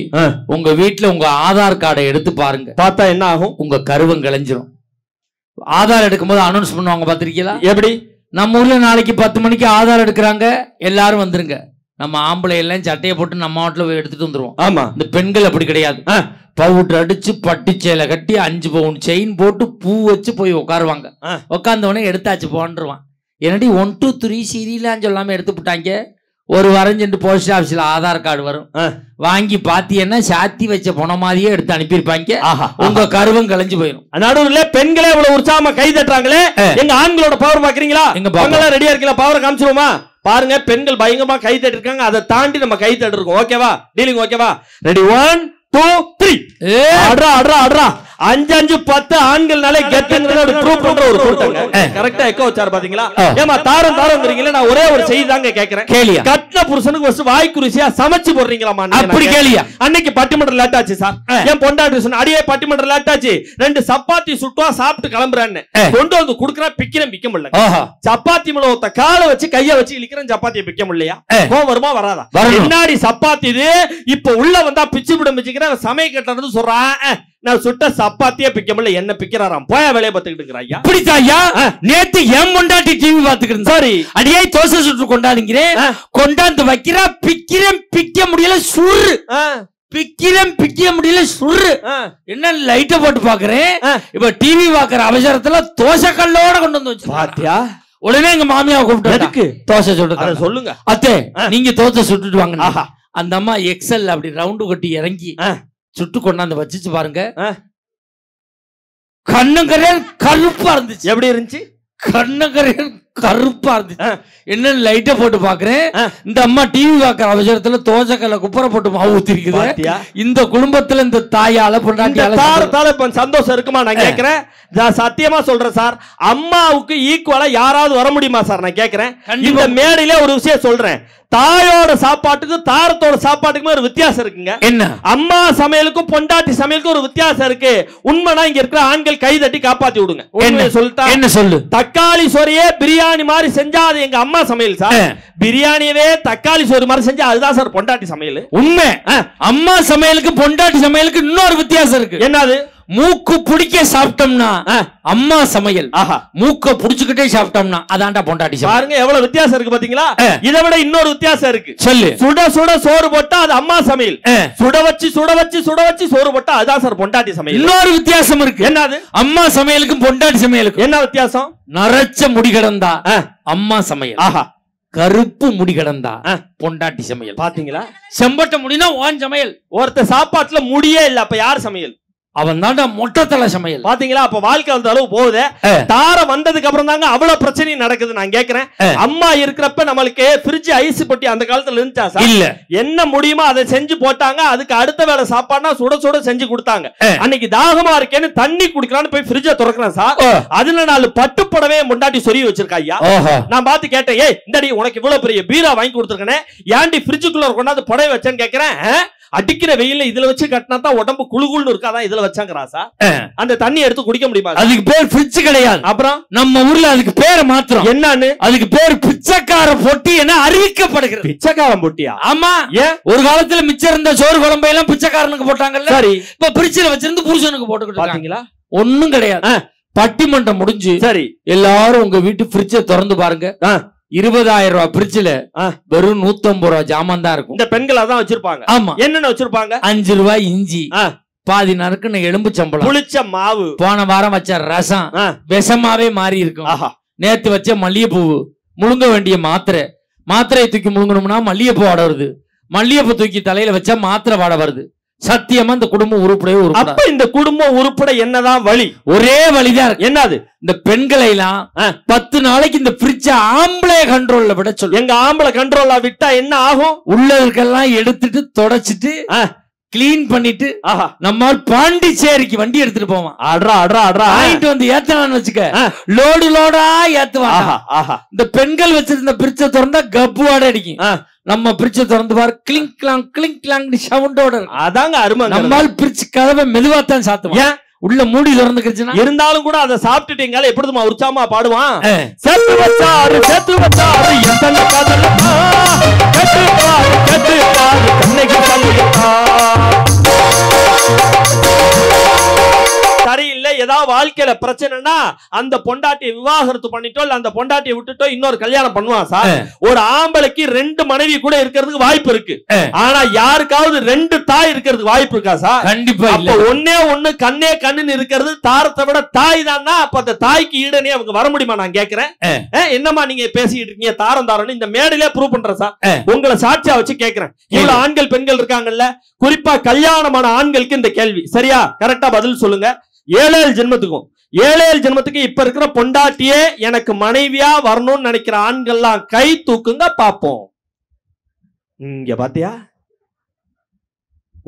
உங்க வீட்டுல உங்க ஆதார் கார்டை எடுத்து பாருங்க. பார்த்தா என்ன ஆகும்? உங்க கருவம் கலைஞ்சிரும். ஆதார் எடுக்கும்போது அனௌன்ஸ் பண்ணுவாங்க, பாத்திருக்கீங்களா? எப்படி? நம்ம ஊர்ல நாளைக்கு 10 மணிக்கு ஆதார் எடுக்கிறாங்க, எல்லாரும் வந்துருங்க. நம்ம ஆம்பளை எல்லாம் சட்டையை போட்டு நம்ம வீட்டுல போய் எடுத்துட்டு வந்துருவோம். ஆமா, இந்த பெண்கள் அப்படி கிடையாது. பவுடர் அடிச்சு பட்டு சேலை கட்டி 5 பவுன் செயின் போட்டு பூ வச்சு போய் உட்காருவாங்க. உட்கார்ந்தவனே எடுத்தாச்சு போன்றுவான். என்னடி 1 2 3 சீரியலான்னு சொல்லாம எடுத்து விட்டாங்க. ஒரு வாரம் சென்று போஸ்ட் ஆபீஸ்ல ஆதார் கார்டு வரும், வாங்கி பாத்தீங்கன்னா சாத்தி வச்ச பொண மாதிரியே எடுத்து அனுப்பியிருப்பாங்க. உங்க கருவம் கலைஞ்சு போயிடும். நடுவுல பெண்களே இவ்வளவு உற்சாகமா கை தட்டுறாங்களே, எங்க ஆண்களோட பவர் பாக்குறீங்களா? எங்க பவங்களா ரெடியா இருக்கீங்களா? பவரை காமிச்சிருவோமா? பாருங்க, பெண்கள் பயங்கரமா கை தட்டி இருக்காங்க. அதை தாண்டி நம்ம கை தட்டு இருக்கோம். ஓகேவா? டீலிங் ஓகேவா? ரெடி 1 2 3. அட்ரா அட்ரா அட்ரா. 5 5 10 ஆண்கள்னாலே கெத்துங்கறத ப்ரூவ் பண்ற ஒரு கூட்டங்க. கரெக்ட்டா எக்கோ வச்சார் பாத்தீங்களா? ஏமா தாரம் தாரம்ங்கறீங்களே, நான் ஒரே ஒரு செய்தி தாங்க கேக்குறேன். கேளியா? கட்ன புருஷனுக்கு ஃபர்ஸ்ட் வாய்க்குருசியா சமைச்சு போடுறீங்களாமா? அப்படி கேளியா? அன்னைக்கு பட்டிமன்றம் லேட் ஆச்சு சார். ஏன் பொண்டாட்டி சொன்ன அடியே பட்டிமன்றம் லேட் ஆச்சு, 2 சப்பாத்தி சுட்டுவா சாப்பிட்டு கிளம்புறான்னு கொண்டு வந்து குடுக்குறா. பிக்கிறேன், பிக்க முடியல. சப்பாத்தி மேல ஒத்த காலை வச்சு கைய வச்சு இழுக்கிறேன், சப்பாத்தியை பிக்க முடியலையா? கோவம் வருமா வராதா? முன்னாடி சப்பாத்தி இது, இப்ப உள்ள வந்தா பிச்சு விட மிச்சிக்கிறேன். சமய கட்டல இருந்து சொல்றான், நான் சுட்ட சப்பாத்தியே பிக்க முடியல, என்ன பிக்கிறாராம். போய வேலையை பார்த்துக்கிட்டு இருக்கிறாயா? அப்படித்தான் ஐயா. நேத்து என் கொண்டாட்டி டிவி பார்த்துக்கிட்டு சாரி அடியே தோசை சுட்டு கொண்டாடுங்கிறேன், கொண்டாந்து வைக்கிறா. பிக்கிறேன், பிக்க முடியல, சுரு. பிக்கிறேன், பிக்க முடியல, சுரு. என்ன லைட்ட போட்டு பாக்குறேன். இப்ப டிவி பாக்குற அவசரத்துல தோசை கல்லோட கொண்டு வந்து வச்சு பாத்தியா? உடனே எங்க மாமியாவை கூப்பிட்டு தோசை சுட்டு சொல்லுங்க. அத்தே, நீங்க தோசை சுட்டுட்டு வாங்க. அந்த அம்மா எக்ஸல் அப்படி ரவுண்டு கட்டி இறங்கி சுட்டு கொண்டாந்து வச்சுச்சு பாருங்க. கண்ணங்கரையன் கருப்பா இருந்துச்சு. எப்படி இருந்துச்சு? கண்ணங்கரையன் கருப்பா இருந்துச்சு. என்ன லைட்ட போட்டு பாக்குறேன், இந்த அம்மா டிவி பாக்குற அவசரத்துல தோசைக்கல்ல குப்பரை போட்டு மாவு ஊத்திருக்குது. இந்த குடும்பத்துல இந்த தாயால பொண்டாட்டியால சந்தோஷம் இருக்குமா? நான் கேக்குறேன், சத்தியமா சொல்றேன் சார், அம்மாவுக்கு ஈக்குவலா யாராவது வர முடியுமா சார்? நான் கேக்குறேன். இந்த மேடையில ஒரு விஷயம் சொல்றேன், தாயோட சாப்பாட்டுக்கும் தாரத்தோட சாப்பாட்டுக்கும் ஒரு வித்தியாசம் இருக்குங்க. என்ன? அம்மா சமையலுக்கும் பொண்டாட்டி சமையலுக்கும் ஒரு வித்தியாசம் இருக்கு. உண்மைனா இங்க இருக்கிற ஆண்கள் கை தட்டி காப்பாத்தி விடுங்க. என்ன சொல்லிட்டா? என்ன சொல்லு? தக்காளி சோறையே பிரியாணி மாதிரி செஞ்சா அது எங்க அம்மா சமையல் சார். பிரியாணியவே தக்காளி சோறு மாதிரி செஞ்சா அதுதான் சார் பொண்டாட்டி சமையல். உண்மை. அம்மா சமையலுக்கு பொண்டாட்டி சமையலுக்கு இன்னொரு வித்தியாசம் இருக்கு. என்னது? மூக்கு பிடிக்க சாப்பிட்டோம்னா அம்மா சமையல், மூக்க புடிச்சுக்கிட்டே சாப்பிட்டோம்னா அதான்டா பொண்டாட்டி சமையல். பாருங்க எவ்வளவு வித்தியாசம் இருக்கு பாத்தீங்களா? இதை விட இன்னொரு வித்தியாசம் இருக்கு. சொல்லு. சுட சுட சோறு போட்டா அது அம்மா சமையல், சுட வச்சு சுட வச்சு சுட வச்சு சோறு போட்டா அதுதான் சார் பொண்டாட்டி சமையல். இன்னொரு வித்தியாசம் இருக்கு. என்னது? அம்மா சமையலுக்கும் பொண்டாட்டி சமையலுக்கும் என்ன வித்தியாசம்? நரைச்ச முடி கிடந்தா அம்மா சமையல், கருப்பு முடி கிடந்தா பொண்டாட்டி சமையல். பாத்தீங்களா? செம்பட்ட முடினா ஓன் சமையல். ஒருத்த சாப்பாட்டுல முடியே இல்ல, அப்ப யார் சமையல்? அவன் தாண்டா மொட்டத்தலை சமையல். பாத்தீங்களா? அப்ப வாழ்க்கை அந்த அளவு போகுது. தாரம் வந்ததுக்கு அப்புறம் தாங்க அவ்வளவு பிரச்சனை நடக்குது. நான் கேக்குறேன், அம்மா இருக்கிறப்ப நம்மளுக்கு ஃப்ரிட்ஜ் ஐஸ் பட்டி அந்த காலத்துல இருந்துச்சா சார்? இல்ல. என்ன முடியுமோ அதை செஞ்சு போட்டாங்க. அதுக்கு அடுத்த வேளை சாப்பாடுனா சுட சுட செஞ்சு கொடுத்தாங்க. அன்னைக்கு தாகமா இருக்கேன்னு தண்ணி குடிக்கலான்னு போய் ஃப்ரிட்ஜை திறக்கிறேன் சார், அதுல 4 பட்டுப்படவே முண்டாட்டி சொருகி வச்சிருக்கா ஐயா. நான் பார்த்து கேட்டேன், ஏய் இந்தடி உனக்கு இவ்வளவு பெரிய பீரா வாங்கி கொடுத்துருக்கேனே, ஏன்டி ஃப்ரிட்ஜுக்குள்ள கொண்டாந்து புடவை வச்சேன்னு கேக்குறேன். அடிக்கிற வெயில இதுல வச்சு கட்டினா தான் உடம்பு குளுகுள்னு இருக்காதான் இதுல வச்சாங்க சார். அந்த தண்ணி எடுத்து குடிக்க முடியுமா? அதுக்கு பேர் ஃப்ரிட்ஜ் கிடையாது. அப்புறம் நம்ம ஊர்ல அதுக்கு பேர் மாத்திரம் என்னன்னு, அதுக்கு பேர் பிச்சைக்கார பொட்டி என அறிவிக்கப்படுகிறது. பிச்சைக்காரன் பொட்டியா? ஆமா. ஏன்? ஒரு காலத்துல மிச்சம் இருந்த சோறு குழம்பு எல்லாம் பிச்சைக்காரனுக்கு போட்டாங்கல்ல. சரி, இப்ப பிரிட்ஜ்ல வச்சிருந்து புருஷனுக்கு போட்டுக்கிட்டு பாத்தீங்களா? ஒண்ணும் கிடையாது. பட்டிமன்றம் முடிஞ்சு சரி எல்லாரும் உங்க வீட்டு ஃப்ரிட்ஜை திறந்து பாருங்க. 20,000 ரூபாய் பிரிட்ஜ்ல வெறும் 150 ரூபாய் ஜாமான் தான் இருக்கும். இந்த பெண்கள் அதான் வச்சிருப்பாங்க. ஆமா. என்னென்ன வச்சிருப்பாங்க? 5 ரூபாய் இஞ்சி, பாதி நறுக்குன்னு எலும்பு சம்பளம், புளிச்ச மாவு, போன வாரம் வச்ச ரசம் விஷமாவே மாறி இருக்கும், நேத்து வச்ச மல்லிகைப்பூ, முழுங்க வேண்டிய மாத்திரையை தூக்கி முழுங்கணும்னா மல்லிகைப்பூ வாட வருது, மல்லிகைப்பூ தூக்கி தலையில வச்சா மாத்திரை வாட வருது. சத்தியமா இந்த குடும்பம் உருப்படவே உருப்பட. அப்ப இந்த குடும்பம் உருப்பட என்னதான் வழி? ஒரே வழிதான். என்னது? இந்த பெண்களை எல்லாம் 10 நாளைக்கு இந்த ஃப்ரிட்ஜ் ஆம்பளை கண்ட்ரோல்ல விட சொல்லு. எங்க ஆம்பளை கண்ட்ரோல்ல விட்டா என்ன ஆகும்? உள்ளதுக்கெல்லாம் எடுத்துட்டு தொடச்சிட்டு கிளீன் பண்ணிட்டு நம்ம பாண்டிச்சேரிக்கு வண்டி எடுத்துட்டு போவான். அட்ரா அட்ரா அட்ரா வாங்கிட்டு வந்து ஏத்தலான்னு வச்சுக்க, லோடு லோடா ஏத்துவான். இந்த பெண்கள் வச்சிருந்த பிரிட்ஜை திறந்தா கப்பு வாட அடிக்கும். நம்ம பிரிட்ஜை திறந்து பாரு, கிளிங் கிளாங் சவுண்டோட. அதாங்க அருமை. நம்மால் பிரிட்ஜ் கதவை மெதுவாத்தான் சாத்துவோம். உள்ள மூடி திறந்துக்கிச்சுன்னா இருந்தாலும் கூட அதை சாப்பிட்டுட்டு எங்கால எப்படிமா உற்சாகமா பாடுவான். செத்து வச்சாரு செத்து வச்சாரு எத்தனை காதல் கெட்டு பாரு கெட்டு பாரு கண்ணைக்கு சொல்லிட்டா. சரியில்லை, ஏதாவது வாழ்க்கையில பிரச்சனைனா அந்த பொண்டாட்டியை விவாகரத்து பண்ணிட்டோ இல்ல அந்த பொண்டாட்டியை விட்டுட்டோ இன்னொரு கல்யாணம் பண்ணுவான் சார். ஒரு ஆம்பளைக்கு 2 மனைவி கூட இருக்கிறதுக்கு வாய்ப்பு இருக்கு. ஆனா யாருக்காவது 2 தாய் இருக்கிறதுக்கு வாய்ப்பு இருக்கா சார்? கண்டிப்பா. அப்ப ஒன்னே ஒண்ணு கண்ணே கண்ணுன்னு இருக்கிறது தாரத்தை விட தாய் தான். அப்ப அந்த தாய்க்கு ஈடனே அவங்க வர முடியுமா? நான் கேக்குறேன். என்னமா நீங்க பேசிட்டு இருக்கீங்க தாரம் தாரன்னு இந்த மேடையிலே ப்ரூவ் பண்ற சார். உங்களை சாட்சியா வச்சு கேக்குறேன். இவ்வளவு ஆண்கள் பெண்கள் இருக்காங்கல்ல, குறிப்பா கல்யாணமான ஆண்களுக்கு இந்த கேள்வி சரியா கரெக்டா பதில் சொல்லுங்க. 7 ஜென்மத்துக்கு இப்ப இருக்கிற பொண்டாட்டியே எனக்கு மனைவியா வரணும்னு நினைக்கிற ஆண்கள்லாம் கை தூக்குங்க பாப்போம். இங்க பாத்தியா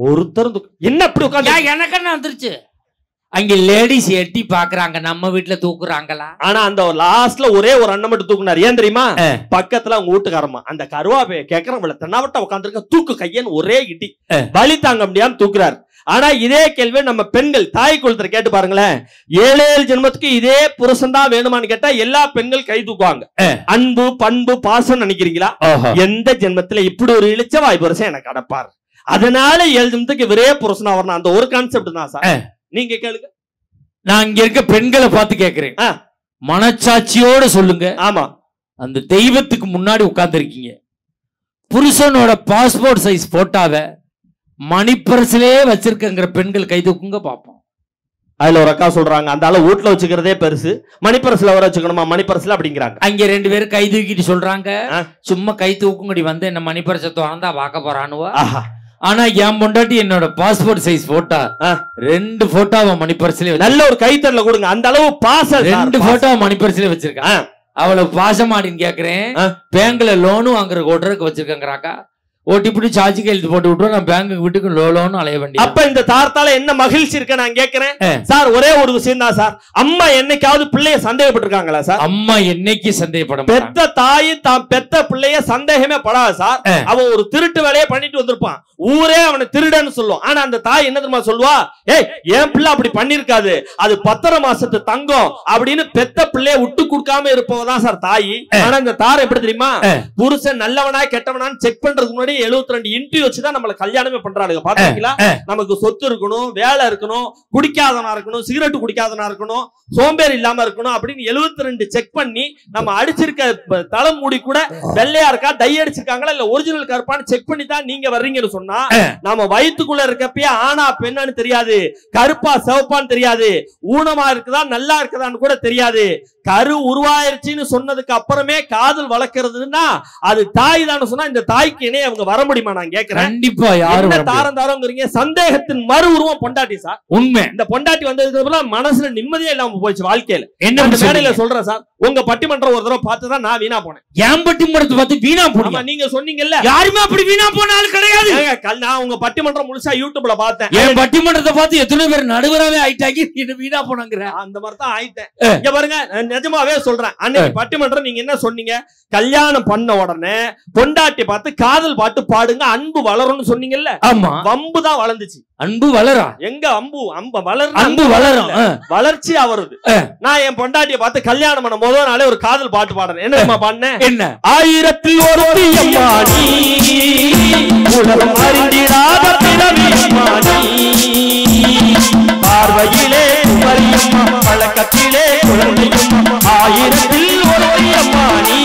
ஒருத்தர் என்ன அப்படி உட்கார்ந்து எனக்கு என்ன வந்துருச்சு. அங்க லேடிஸ் எட்டி பாக்குறாங்க, நம்ம வீட்டுல தூக்குறாங்களா? ஆனா அந்த லாஸ்ட்ல ஒரே ஒரு அண்ணன் மட்டும் தூக்குனாரு. ஏன் தெரியுமா? பக்கத்துல அவங்க வீட்டுக்காரமா அந்த கருவாப்பைய கேக்குறவங்கள தென்னாவட்ட உட்காந்துருக்க தூக்கு கையன்னு ஒரே இட்டி வலி தாங்க முடியாம தூக்குறாரு. ஆனா இதே கேள்வி நம்ம பெண்கள் தாய் குலத்துல கேட்டு பாருங்களேன். 7 ஜென்மத்துக்கு இதே புருஷன் தான் வேணுமான்னு கேட்டா எல்லா பெண்கள் கை தூக்குவாங்க. அன்பு பண்பு பாசம் நினைக்கிறீங்களா? எந்த ஜென்மத்துல இப்படி ஒரு இழிச்ச வாய் புருஷன் எனக்கு அடப்பாரு, அதனால 7 ஜென்மத்துக்கு ஒரே புருஷனா வரணும். அந்த ஒரு கான்செப்ட் தான் சார். நீங்க கேளுங்க. நான் இங்க இருக்க பெண்களை பார்த்து கேட்கிறேன், மனச்சாட்சியோட சொல்லுங்க. ஆமா, அந்த தெய்வத்துக்கு முன்னாடி உட்கார்ந்து இருக்கீங்க, புருஷனோட பாஸ்போர்ட் சைஸ் போட்டோவை மணிப்பரசிலே வச்சிருக்கிற பெண்கள் கை தூக்குங்க பாப்போம். அதுல ஒரு அக்கா சொல்றாங்க, அந்த ஆளு வீட்டுல வச்சுக்கிறதே பெருசு, மணிப்பரசுல வர வச்சுக்கணுமா மணிப்பரசுல அப்படிங்கிறாங்க. அங்க 2 பேரும் கை தூக்கிட்டு சொல்றாங்க, சும்மா கை தூக்குங்கடி வந்து என்ன மணிப்பரசை திறந்தா பார்க்க போறானுவா. ஆனா என் பொண்டாட்டி என்னோட பாஸ்போர்ட் சைஸ் போட்டோ 2 போட்டோவை மணிப்பரிசிலே நல்ல ஒரு கைத்தறல கொடுங்க. அந்த அளவு பாசம் 2 போட்டோவை மணிப்பரிசிலே வச்சிருக்கேன். அவ்வளவு பாசமாடின்னு கேக்குறேன். பேங்க்ல லோனும் வாங்குற ஓட்டுறதுக்கு வச்சிருக்கேங்கிறாக்கா. ஓட்டிப்பிடி சார்ஜ் கையெழுத்து போட்டு விட்டுருவோம், நான் பேங்க்கு வீட்டுக்கு லோலோன்னு அலைய வேண்டிய. அப்ப இந்த தாரத்தால என்ன மகிழ்ச்சி இருக்கு நான் கேட்கிறேன் சார். ஒரே ஒரு விஷயம் தான் சார், அம்மா என்னைக்காவது பிள்ளைய சந்தேகப்பட்டிருக்காங்களா சார்? அம்மா என்னைக்கு சந்தேகப்பட பெத்த தாய் தான் பெத்த பிள்ளைய சந்தேகமே படாது சார். அவன் ஒரு திருட்டு வேலையை பண்ணிட்டு வந்திருப்பான், ஊரே அவனை திருடன்னு சொல்லுவான். ஆனா அந்த தாய் என்ன தெரியுமா சொல்லுவா? ஏய் என் பிள்ளை அப்படி பண்ணிருக்காது, அது 10 மாசத்து தங்கம் அப்படின்னு பெத்த பிள்ளைய விட்டு கொடுக்காம இருப்பவதான் சார் தாய். ஆனா இந்த தாரம் எப்படி தெரியுமா? புருஷன் நல்லவனா கெட்டவனான்னு செக் பண்றதுக்கு முன்னாடி போனோடனே 72 இன்டர்வியூ வச்சுதான் நம்மள கல்யாணமே பண்றாங்க. பாத்தீங்களா? நமக்கு சொத்து இருக்கணும், வேலை இருக்கணும், குடிக்காதனா இருக்கணும், சிகரெட் குடிக்காதனா இருக்கணும், சோம்பேறி இல்லாம இருக்கணும் அப்படின்னு 72 செக் பண்ணி நம்ம அடிச்சிருக்க தலைமுடி கூட வெள்ளையா இருக்கா, டை அடிச்சிருக்காங்களா இல்ல ஒரிஜினல் கருப்பான்னு செக் பண்ணி தான் நீங்க வர்றீங்கன்னு சொன்னா நம்ம வயிற்றுக்குள்ள இருக்கப்பயே ஆனா பெண்ணான்னு தெரியாது, கருப்பா சிவப்பான்னு தெரியாது, ஊனமா இருக்குதா நல்லா இருக்குதான்னு கூட தெரியாது. கரு உருவாயிருச்சுன்னு சொன்னதுக்கு அப்புறமே காதல் வளர்க்கறதுன்னா அது தாய் தான் சொன்னா இந்த தாய்க்கு இணைய அவங்க வர முடியுமா? நான் கேட்கிறேன். கண்டிப்பா யாரும் தாரம் தாரங்கிறீங்க. சந்தேகத்தின் மறு உருவம் பொண்டாட்டி சார். உண்மை. இந்த பொண்டாட்டி வந்ததுக்கு அப்புறம் மனசுல நிம்மதியே இல்லாம போச்சு வாழ்க்கையில. என்ன மேடையில சொல்றேன் சார், உங்க பட்டிமன்றம் ஒரு தடவை பார்த்துதான் நான் வீணா போனேன். என் பட்டிமன்றத்தை பார்த்து வீணா போனீங்க. நீங்க சொன்னீங்கல்ல யாருமே அப்படி வீணா போனாலும் கிடையாது. நான் உங்க பட்டிமன்றம் முழுசா யூடியூப்ல பார்த்தேன். என் பட்டிமன்றத்தை பார்த்து எத்தனை பேர் நடுவராவே ஆயிட்டாங்க, இது வீணா போனாங்க. அந்த மாதிரி தான் ஆயிட்டேன். இங்க பாருங்க, நிஜமாவே சொல்றேன். அன்னைக்கு பட்டிமன்றம் நீங்க என்ன சொன்னீங்க? கல்யாணம் பண்ண உடனே பொண்டாட்டி பார்த்து காதல் பாட்டு பாடுங்க, அன்பு வளரும்னு சொன்னீங்கல்ல. ஆமா, வம்பு தான் வளர்ந்துச்சு. அன்பு வளரா? எங்க அம்பு வளரும், அன்பு வளரும், வளர்ச்சி வருது. நான் என் பொண்டாட்டியை பார்த்து கல்யாணம் பண்ண முதல் நாளே ஒரு காதல் பாட்டு பாடுறேன். என்ன பண்ணேன்? என்ன? 1000 ஒரு அம்மாடி உலகம் அறிந்திடாத பிறவி அம்மாடி, பார்வையிலே மரியம்மா பழக்கத்திலே குழந்தையும் 1000 ஒரு அம்மாடி.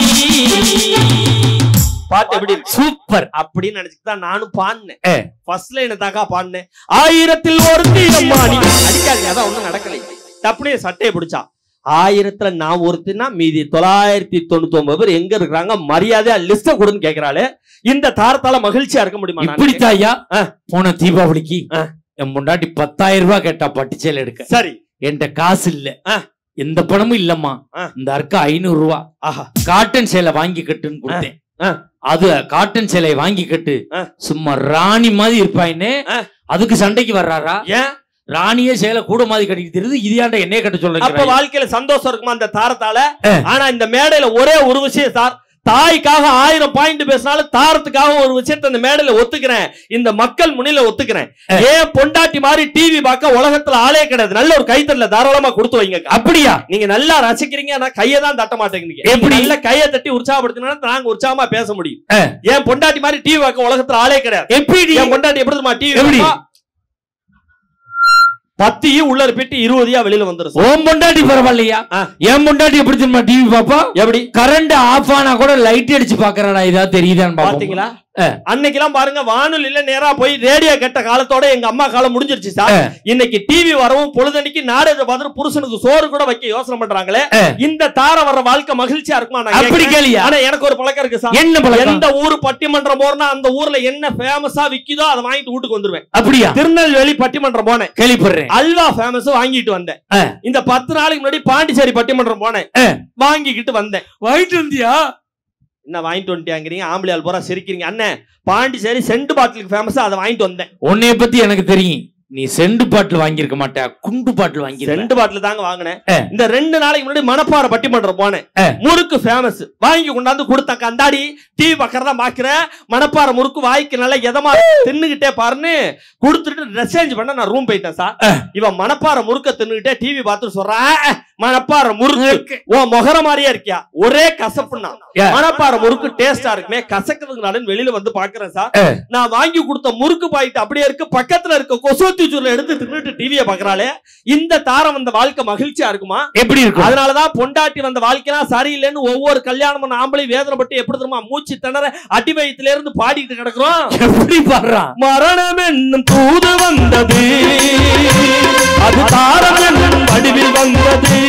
பாட்டு எப்படி சூப்பர் அப்படின்னு நினைச்சுதான் நானும் பாடினேன். ஃபர்ஸ்ட் லைன் தாக்கா பாடினேன். 1000 ஒரு அம்மாடி. அடிக்காதீங்க, அதான் ஒண்ணும் நடக்கலை. தப்புனே சட்டையை பிடிச்சா 1000 நான் ஒருத்தினா மீதி 999 பேர் எங்க இருக்கிறாங்க, மரியாதையா லிஸ்ட கொடுன்னு கேக்குறாளே. இந்த தாரத்தால மகிழ்ச்சியா இருக்க முடியுமா? இப்படித்தாயா போன தீபாவளிக்கு என் முன்னாடி 10,000 ரூபாய் கேட்டா பட்டுச்சேல் எடுக்க. சரி, என்கிட்ட காசு இல்ல, எந்த பணமும் இல்லம்மா, இந்த அர்க்க 500 ரூபாய் காட்டன் சேலை வாங்கி கட்டுன்னு கொடுத்தேன். அது காட்டன் சேலை வாங்கி கட்டு, சும்மா ராணி மாதிரி இருப்பாயின்னு. அதுக்கு சண்டைக்கு வர்றாரா? ஏன் ராணியே சேலை கூட மாதிரி கட்டிட்டு தெரியுது, இதையாண்ட என்னைய கட்ட சொல்றேன். அப்ப வாழ்க்கையில சந்தோஷம் இருக்குமா அந்த தாரத்தால? ஆனா இந்த மேடையில ஒரே ஒரு விஷயம் சார், தாய்க்காக 1000 பாயிண்ட் பேசினாலும் தாரத்துக்காக ஒரு விஷயத்தை அந்த மேடையில ஒத்துக்கிறேன், இந்த மக்கள் முன்னில ஒத்துக்கிறேன். ஏன் பொண்டாட்டி மாதிரி டிவி பார்க்க உலகத்துல ஆளே கிடையாது. நல்ல ஒரு கைத்தட்டல தாராளமா கொடுத்து வைங்க. அப்படியா? நீங்க நல்லா ரசிக்கிறீங்க, ஆனா கையை தான் தட்ட மாட்டேங்கிறீங்க. எப்படி இல்ல கையை தட்டி உற்சாகப்படுத்தினா நாங்க உற்சாகமா பேச முடியும். ஏன் பொண்டாட்டி மாதிரி டிவி பார்க்க உலகத்துல ஆளே கிடையாது. எப்படி என் பொண்டாட்டி எப்படி டிவி 10 உள்ள இருப்பிட்டு 20 வெளியில வந்துரும். ஓம் பொண்டாட்டி பரவாயில்லையா? என் பொண்டாட்டி எப்படி தெரியுமா டிவி பாப்பா? எப்படி கரண்ட் ஆஃப் ஆனா கூட லைட் அடிச்சு பாக்குறாடா, இதா தெரியுதான்னு பாத்தீங்களா? அன்னைக்கெல்லாம் பாருங்க வானொலியில நேரா போய் ரேடியோ கேட்ட காலத்தோட எங்க அம்மா காலம் முடிஞ்சிருச்சு சார். இன்னைக்கு டிவி வரவும் பொழுதன்னைக்கு நாடகத்தை பார்த்து புருஷனுக்கு சோறு கூட வைக்க யோசனை பண்றாங்களே. இந்த தார வர்ற வாழ்க்கை மகிழ்ச்சியா இருக்குமா? அப்படி கேளியா? ஆனா எனக்கு ஒரு பழக்கம் இருக்கு சார். என்ன பழக்கம்? எந்த ஊரு பட்டிமன்றம் போறனா அந்த ஊர்ல என்ன ஃபேமஸா விக்குதோ அதை வாங்கிட்டு வீட்டுக்கு வந்துருவேன். அப்படியா? திருநெல்வேலி பட்டிமன்றம் போனேன், கேள்விப்படுறேன். அல்வா ஃபேமஸ் வாங்கிட்டு வந்தேன். இந்த 10 நாளைக்கு முன்னாடி பாண்டிச்சேரி பட்டிமன்றம் போனேன், வாங்கிக்கிட்டு வந்தேன். வாங்கிட்டு வந்தியா? என்ன வாங்கிட்டு வந்துட்டாங்கிறீங்க? ஆம்பளையால் போறா சிரிக்கிறீங்க. அண்ணன் பாண்டிச்சேரி செண்டு பாட்டிலுக்கு ஃபேமஸா அதை வாங்கிட்டு வந்தேன். உன்னைய பத்தி எனக்கு தெரியும், நீ செண்டு பாட்டில் வாங்கியிருக்க மாட்டே, குண்டு பாட்டில் வாங்கி. செண்டு பாட்டில் தாங்க வாங்கினேன். இந்த 2 நாளைக்கு முன்னாடி மணப்பாறை பட்டிமன்றம் போனேன், முறுக்கு ஃபேமஸ் வாங்கி கொண்டாந்து கொடுத்தாங்க. அந்தாடி டிவி பக்கறதா பாக்குற மணப்பாறை முறுக்கு வாய்க்கு நல்லா எதமா தின்னுகிட்டே பாருன்னு கொடுத்துட்டு ட்ரெஸ் சேஞ்ச் பண்ண நான் ரூம் போயிட்டேன் சார். இவன் மணப்பாறை முறுக்க தின்னுகிட்டே டிவி பார்த்து சொல்றான், மணப்பாறை முறுக்கு ஓ முகர மாதிரியே இருக்கியா, ஒரே கசப்புன்னா. மணப்பாறை முறுக்கு டேஸ்டா இருக்குமே, கசக்குறதுனால வெளியில வந்து பாக்குறேன் சார். நான் வாங்கி கொடுத்த முறுக்கு பாயிட்டு அப்படியே இருக்கு, பக்கத்துல இருக்க கொசு எடுத்து தின்னுட்டு டிவியை பாக்குறாளே. இந்த தாரம் வந்த வாழ்க்கை மகிழ்ச்சியா இருக்குமா? எப்படி இருக்கும்? அதனாலதான் பொண்டாட்டி வந்த வாழ்க்கைலாம் சரியில்லைன்னு ஒவ்வொரு கல்யாணம் ஆம்பளை வேதனைப்பட்டு எப்படி தெரியுமா மூச்சு திணற அடி வயித்துல இருந்து பாடிட்டு கிடக்குறோம். எப்படி பாடுறான்? மரணம் என்னும் தூது வந்தது, அது தாரம் என்னும் வடிவில் வந்தது,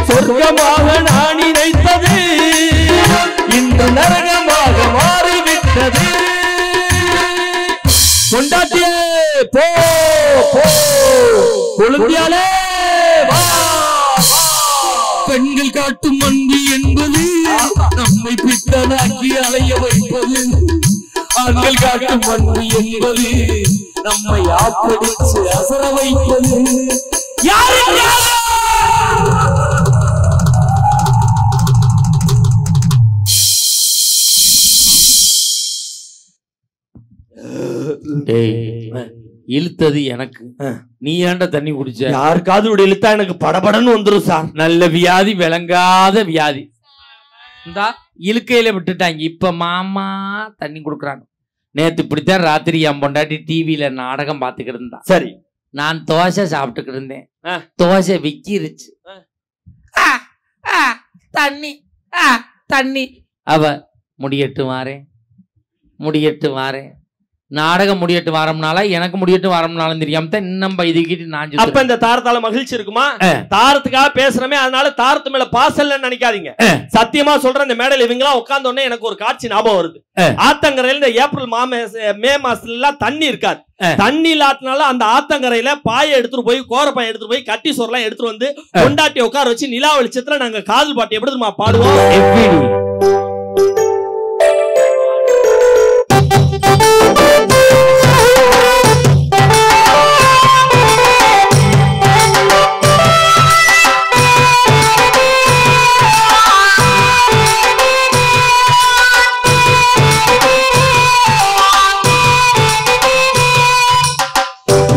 சொர்க்கமாக நான் நினைத்தது இன்று நரகமாக மாறிவிட்டது. பொண்டாட்டியே போ போ, கொழுந்தியாலே வா. பெண்கள் காட்டும் அன்பு என்பது நம்மை பித்தனாக்கி அலைய வைப்பது, ஆண்கள் காட்டும் அன்பு என்பது நம்மை ஆப்படிச்சு அசர வைப்பது. இழுத்தது எனக்கு, நீ ஏன்டா தண்ணி குடிச்ச? யாருக்காவது இழுத்தா எனக்கு படபடன்னு வந்துரும் சார். நல்ல வியாதி, விளங்காத வியாதி. இந்தா இழுக்கையில விட்டுட்டாங்க. இப்ப மாமா தண்ணி கொடுக்குறாங்க. நேத்து இப்படித்தான் ராத்திரி என் பொண்டாட்டி டிவியில நாடகம் பார்த்துக்கிட்டு இருந்தா. சரி, நான் தோசை சாப்பிட்டுக்கிட்டு இருந்தேன். தோசை விக்கிருச்சு. தண்ணி தண்ணி. அவ முடியட்டு வாரேன் நாடகம் முடியட்டு வாரம்னால எனக்கு முடியட்டு வாரம்னாலும் தெரியாம தான் இன்னும் இதுக்கிட்டு நான். அப்ப இந்த தாரத்தால மகிழ்ச்சி இருக்குமா? தாரத்துக்காக பேசுறமே, அதனால தாரத்து மேல பாசல்ல நினைக்காதீங்க. சத்தியமா சொல்றேன், இந்த மேடையில இவங்களா உட்கார்ந்த உடனே எனக்கு ஒரு காட்சி ஞாபகம் வருது. ஆத்தங்கரையில இந்த ஏப்ரல் மே மாசத்துல எல்லாம் தண்ணி இருக்காது. தண்ணி இல்லாதனால அந்த ஆத்தங்கரையில பாயை எடுத்துட்டு போய் கோரப்பாயை எடுத்துட்டு போய் கட்டி சோறெல்லாம் எடுத்துட்டு வந்து கொண்டாட்டி உட்கார வச்சு நிலா வெளிச்சத்துல நாங்க காதல் பாட்டு எப்படி தெரியுமா பாடுவோம்?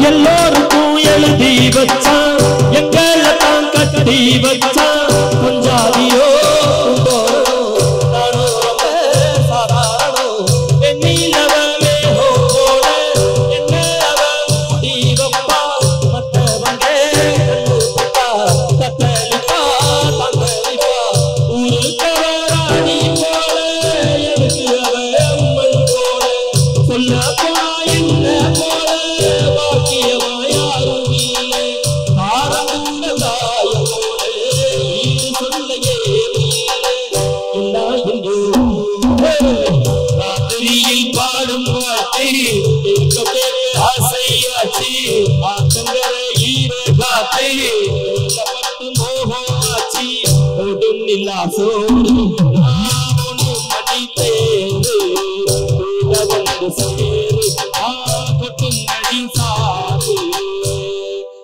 எல்லோருக்கும் எழுதி வச்சான், எங்களை தான் கட்டி வச்சான். கொஞ்சாதியோ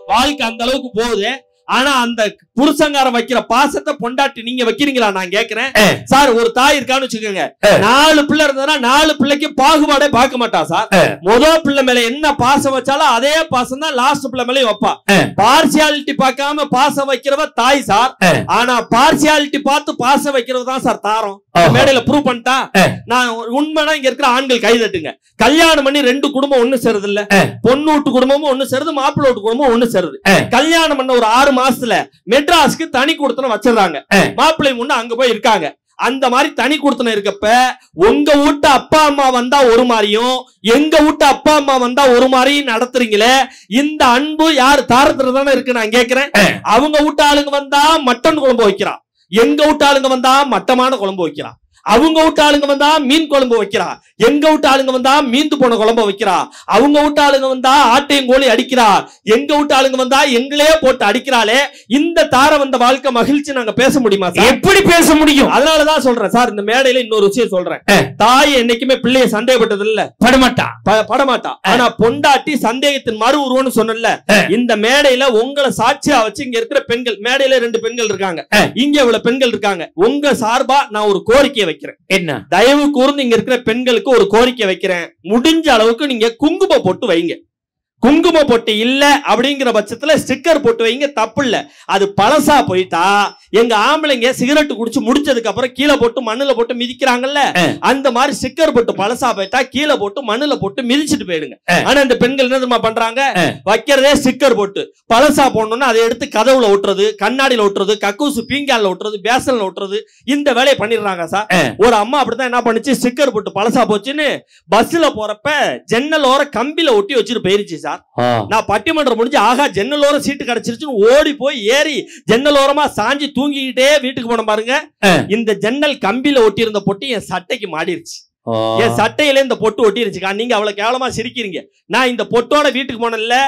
வாழ்க்கை அந்த அளவுக்கு போகுது. ஆனா அந்த புருஷங்காரம் வைக்கிற பாசத்தை பொண்டாட்டி நீங்க வைக்கிறீங்களா நான் கேக்குறேன். சார், ஒரு தாய் இருக்கான்னு வச்சுக்கோங்க, 4 பிள்ளை இருந்ததுன்னா 4 பிள்ளைக்கு பாகுபாடே பார்க்க மாட்டா சார். முதல் பிள்ளை மேல என்ன பாசம் வச்சாலும் அதே பாசம் தான் லாஸ்ட் பிள்ளை மேலயும் வைப்பா. பார்சியாலிட்டி பார்க்காம பாசம் வைக்கிறவ தாய் சார். ஆனா பார்சியாலிட்டி பார்த்து பாசம் வைக்கிறவ தான் சார் தாரம். மேடையில ப்ரூவ் பண்ணிட்டா நான் உண்மைனா இங்க இருக்கிற ஆண்கள் கை தட்டுங்க. கல்யாணம் பண்ணி 2 குடும்பம் ஒண்ணு சேருது இல்ல, பொண்ணு வீட்டு குடும்பமும் ஒண்ணு சேருது, மாப்பிள்ளை வீட்டு குடும்பமும் ஒண்ணு சேருது. கல்யாணம் பண்ண ஒரு 6 மாசத்துல மெட்ராஸ்க்கு தனி கொடுத்தன வச்சிடறாங்க. மாப்பிள்ளை முன்ன அங்க போய் இருக்காங்க. அந்த மாதிரி தனி கொடுத்தன இருக்கப்ப உங்க வீட்டு அப்பா அம்மா வந்தா ஒரு மாதிரியும் எங்க வீட்டு அப்பா அம்மா வந்தா ஒரு மாதிரியும் நடத்துறீங்களே, இந்த அன்பு யாரு தாரத்துல தானே இருக்கு நான் கேக்குறேன். அவங்க வீட்டு ஆளுங்க வந்தா மட்டன் குழம்பு வைக்கிறா, எங்க வீட்டு ஆளுங்க வந்தா மட்டமான குழம்பு வைக்கிறா. அவங்க வீட்டு ஆளுங்க வந்தா மீன் குழம்பு வைக்கிறா, எங்க வீட்டு ஆளுங்க வந்தா மீந்து போன குழம்பு வைக்கிறா. அவங்க வீட்டு ஆளுங்க வந்தா ஆட்டையும் கோழி அடிக்கிறா, எங்க வீட்டு ஆளுங்க வந்தா எங்களே போட்டு அடிக்கிறாளே. இந்த தார வந்த வாழ்க்கை மகிழ்ச்சி நாங்க பேச முடியுமா சார்? எப்படி பேச முடியும்? அதனாலதான் சொல்றேன் சார், இந்த மேடையில இன்னொரு விஷயம் சொல்றேன். தாய் என்னைக்குமே பிள்ளைய சந்தேகப்பட்டது இல்ல, படமாட்டா. ஆனா பொண்டாட்டி சந்தேகத்தின் மறு உருவம்னு சொன்னல. இந்த மேடையில உங்களை சாட்சியா வச்சு இங்க இருக்கிற பெண்கள், மேடையில 2 பெண்கள் இருக்காங்க, இங்க இவ்வளவு பெண்கள் இருக்காங்க. உங்க சார்பா நான் ஒரு கோரிக்கை வைக்கிறேன். என்ன? தயவு கூர்ந்து இங்க இருக்கிற பெண்களுக்கு ஒரு கோரிக்கை வைக்கிறேன். முடிஞ்ச அளவுக்கு நீங்க குங்குமம் போட்டு வைங்க. குங்கும பொட்டு இல்ல அப்படிங்கிற பட்சத்துல ஸ்டிக்கர் போட்டு வைங்க, தப்பு இல்ல. அது பழசா போயிட்டா எங்க ஆம்பளைங்க சிகரெட் குடிச்சு முடிச்சதுக்கு அப்புறம் கீழே போட்டு மண்ணுல போட்டு மிதிக்கிறாங்கல்ல, அந்த மாதிரி ஸ்டிக்கர் போட்டு பழசா போயிட்டா கீழே போட்டு மண்ணுல போட்டு மிதிச்சுட்டு போயிடுங்க. ஆனா இந்த பெண்கள் என்ன தெரியுமா பண்றாங்க? வைக்கிறதே ஸ்டிக்கர் போட்டு பழசா போடணும்னா அதை எடுத்து கதவுல ஒட்டுறது, கண்ணாடியில ஒட்டுறது, கக்கூசு பீங்கால ஒட்டுறது, பேசல்ல ஒட்டுறது, இந்த வேலையை பண்ணிடுறாங்க சார். ஒரு அம்மா அப்படித்தான் என்ன பண்ணுச்சு, ஸ்டிக்கர் போட்டு பழசா போச்சுன்னு பஸ்ல போறப்ப ஜன்னலோர கம்பில ஒட்டி வச்சுட்டு போயிருச்சு. நான் பட்டிமன்றம் முடிஞ்சு ஆகா ஜன்னலோரம் சீட்டு கிடைச்சிருச்சுன்னு ஓடி போய் ஏறி ஜன்னலோரமா சாஞ்சி தூங்கிக்கிட்டே வீட்டுக்கு போன பாருங்க. இந்த ஜன்னல் கம்பியில ஒட்டி இருந்த பொட்டி என் சட்டைக்கு மாடிருச்சு. என் சட்டையில இந்த பொட்டு ஒட்டிருச்சுக்கா. நீங்க அவ்வளவு கேவலமா சிரிக்கிறீங்க. நான் இந்த பொட்டோட வீட்டுக்கு போனல,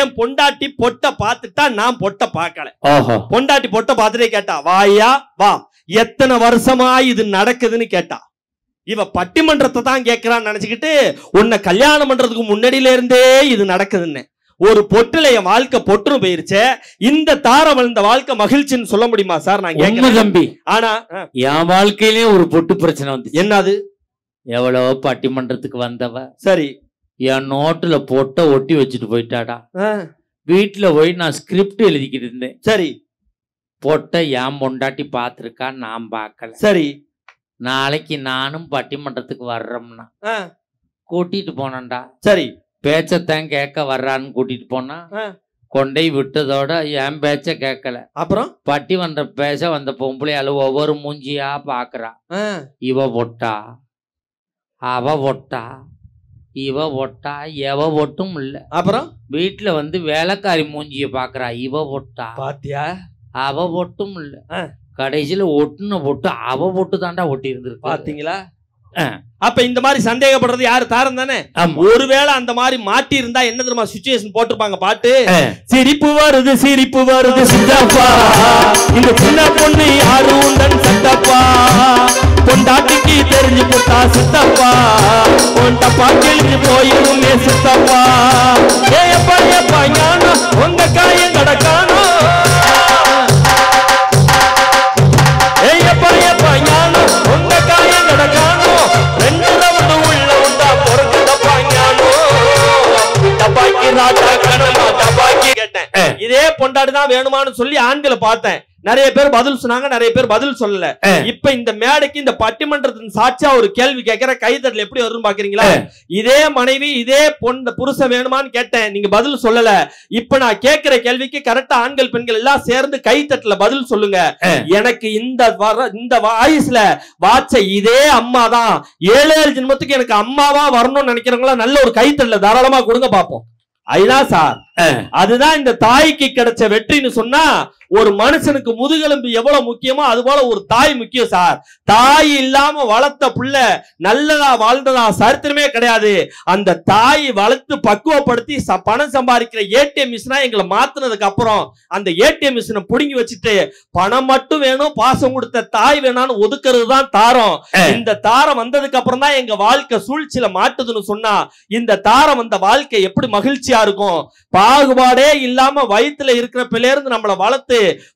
என் பொண்டாட்டி பொட்டை பார்த்துட்டா, நான் பொட்டை பார்க்கல. பொண்டாட்டி பொட்டை பார்த்துட்டே கேட்டா, வாயா வா, எத்தனை வருஷமா இது நடக்குதுன்னு கேட்டா. இவ பட்டிமன்றத்தை தான் கேட்கிறான்னு நினைச்சுக்கிட்டு உன்னை கல்யாணம் பண்றதுக்கு முன்னாடியில இருந்தே இது நடக்குதுன்னு. ஒரு பொட்டுல என் வாழ்க்கை பொட்டு போயிருச்சு. இந்த தாரம் இந்த வாழ்க்கை மகிழ்ச்சின்னு சொல்ல முடியுமா சார்? நான் கேட்கிறேன் தம்பி. ஆனா என் வாழ்க்கையிலேயே ஒரு பொட்டு பிரச்சனை வந்து. என்னது? எவ்வளவோ பட்டிமன்றத்துக்கு வந்தவ சரி என் நோட்டுல பொட்டை ஒட்டி வச்சுட்டு போயிட்டாடா. வீட்டுல போய் நான் ஸ்கிரிப்ட் எழுதிக்கிட்டு இருந்தேன். சரி, பொட்டை என் பொண்டாட்டி பாத்துருக்கா, நான் பார்க்கல. சரி, நாளைக்கு நானும் பட்டிமன்றத்துக்கு வர்றோம்னா கூட்டிட்டு போனேன்டா. சரி, பேச்சத்தான் கேட்க வர்றான்னு கூட்டிட்டு போனா கொண்டை விட்டதோட என் பேச்ச கேட்கல. அப்புறம் பட்டிமன்ற பேச வந்த பொம்பளையால ஒவ்வொரு மூஞ்சியா பாக்குறா. இவ ஒட்டா, அவ ஒட்டா, இவ ஒட்டா, எவ ஒட்டும் இல்ல. அப்புறம் வீட்டுல வந்து வேலைக்காரி மூஞ்சிய பாக்குறா. இவ ஒட்டா, பாத்தியா, அவ ஒட்டும் இல்ல. கடைசியில ஒட்டுன பொட்டு அவ பொட்டு தாண்டா ஒட்டி இருந்திருக்கு. பாத்தீங்களா? அப்ப இந்த மாதிரி சந்தேகப்படுறது யாரு? தாரம் தானே. ஒருவேளை அந்த மாதிரி மாட்டி இருந்தா என்ன தெரியுமா சிச்சுவேஷன் போட்டிருப்பாங்க பாட்டு. சிரிப்பு வருது சிரிப்பு வருது சித்தப்பா, இந்த சின்ன பொண்ணு யாரு உந்தன் சத்தப்பா, பொண்டாட்டிக்கு தெரிஞ்சு போட்டா சித்தப்பா, பொண்டப்பா கிழிஞ்சு போயிருமே சித்தப்பா, ஏப்பா ஏப்பா ஞானா உங்க காயம் கடக்கானோ, ஏப்பா ஏப்பா ஞானா உங்க காயம் கடக்கானோ, ரெண்டு ரவுண்டு உள்ள உண்டா பொறுக்கு தப்பா ஞானோ, தப்பாக்கி ராட்டா கணமா தப்பாக்கி கேட்டேன். இதே பொண்டாடி தான் வேணுமான்னு சொல்லி ஆண்களை பார்த்தேன். நிறைய பேர் பதில் சொன்னாங்க, நிறைய பேர் பதில் சொல்லல. இப்ப இந்த மேடைக்கு இந்த பட்டிமன்றத்தின் சாட்சியா ஒரு கேள்வி கேட்கிற, கைதட்டல் எப்படி வரும்னு பாக்குறீங்களா? இதே மனைவி இதே பொண்ணு புருஷன் வேணுமான்னு கேட்டேன், நீங்க பதில் சொல்லல. இப்ப நான் கேட்கிற கேள்விக்கு கரெக்டா ஆண்கள் பெண்கள் எல்லாம் சேர்ந்து கைதட்டல பதில் சொல்லுங்க. எனக்கு இந்த வாய்ஸ்ல வாச்ச இதே அம்மா தான் 7 ஜென்மத்துக்கு எனக்கு அம்மாவா வரணும்னு நினைக்கிறவங்களா நல்ல ஒரு கைத்தட்டல தாராளமா கொடுங்க பாப்போம். அதுதான் சார், அதுதான் இந்த தாய்க்கு கிடைச்ச வெற்றின்னு சொன்னா, ஒரு மனுஷனுக்கு முதுகெலும்பு எவ்வளவு முக்கியமோ அது போல ஒரு தாய் முக்கியம் சார். தாய் இல்லாம வளர்த்த புள்ள நல்லதா வாழ்ந்ததா சரித்திரமே கிடையாது. அந்த தாய் வளர்த்து பக்குவப்படுத்தி பணம் சம்பாதிக்கிற ஏடிஎம் மிஷினா எங்களை மாத்தினதுக்கு அப்புறம் அந்த ஏடிஎம் மிஷினை புடுங்கி வச்சுட்டு பணம் மட்டும் வேணும், பாசம் கொடுத்த தாய் வேணான்னு ஒதுக்குறது தான் தாரம். இந்த தாரம் வந்ததுக்கு அப்புறம் தான் எங்க வாழ்க்கை சூழ்ச்சியில மாட்டுதுன்னு சொன்னா, இந்த தாரம் வந்த வாழ்க்கை எப்படி மகிழ்ச்சியா இருக்கும்? பாகுபாடே இல்லாம வயிற்றுல இருக்கிற பிள்ளைல இருந்து நம்மளை வளர்த்து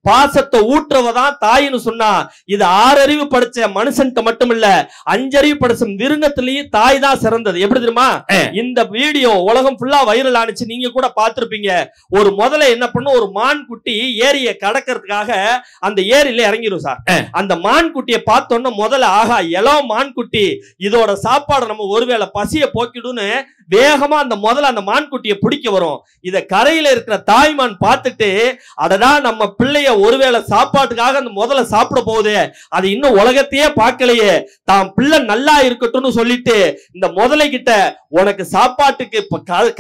பாசத்தை ஊற்றுவதான் தாயின்னு சொன்னா, இது 6 அறிவு படிச்ச மனுஷன்ட்ட மட்டும் இல்ல 5 அறிவு படிச்ச மிருகத்திலேயும் தாய் தான் சிறந்தது. எப்படி தெரியுமா? இந்த வீடியோ உலகம் ஃபுல்லா வைரல் ஆனிச்சு, நீங்க கூட பார்த்திருப்பீங்க. ஒரு முதல்ல என்ன பண்ணும், ஒரு மான் குட்டி ஏரியை கடக்கிறதுக்காக அந்த ஏரியில இறங்கிரும் சார். அந்த மான் குட்டியை பார்த்தோன்னா முதல்ல ஆகா எலோ மான் குட்டி, இதோட சாப்பாடு நம்ம ஒருவேளை பசியை போக்கிடுன்னு வேகமா அந்த முதல்ல அந்த மான்குட்டியை பிடிக்க வரும். இத கரையில இருக்கிற தாய்மான் பார்த்துட்டு, அடடா நம்ம பிள்ளைய ஒருவேளை சாப்பாட்டுக்காக அந்த முதல்ல சாப்பிட போகுது, அது இன்னும் உலகத்தையே பார்க்கலையே, தான் பிள்ளை நல்லா இருக்கட்டும்னு சொல்லிட்டு இந்த முதலை கிட்ட, உனக்கு சாப்பாட்டுக்கு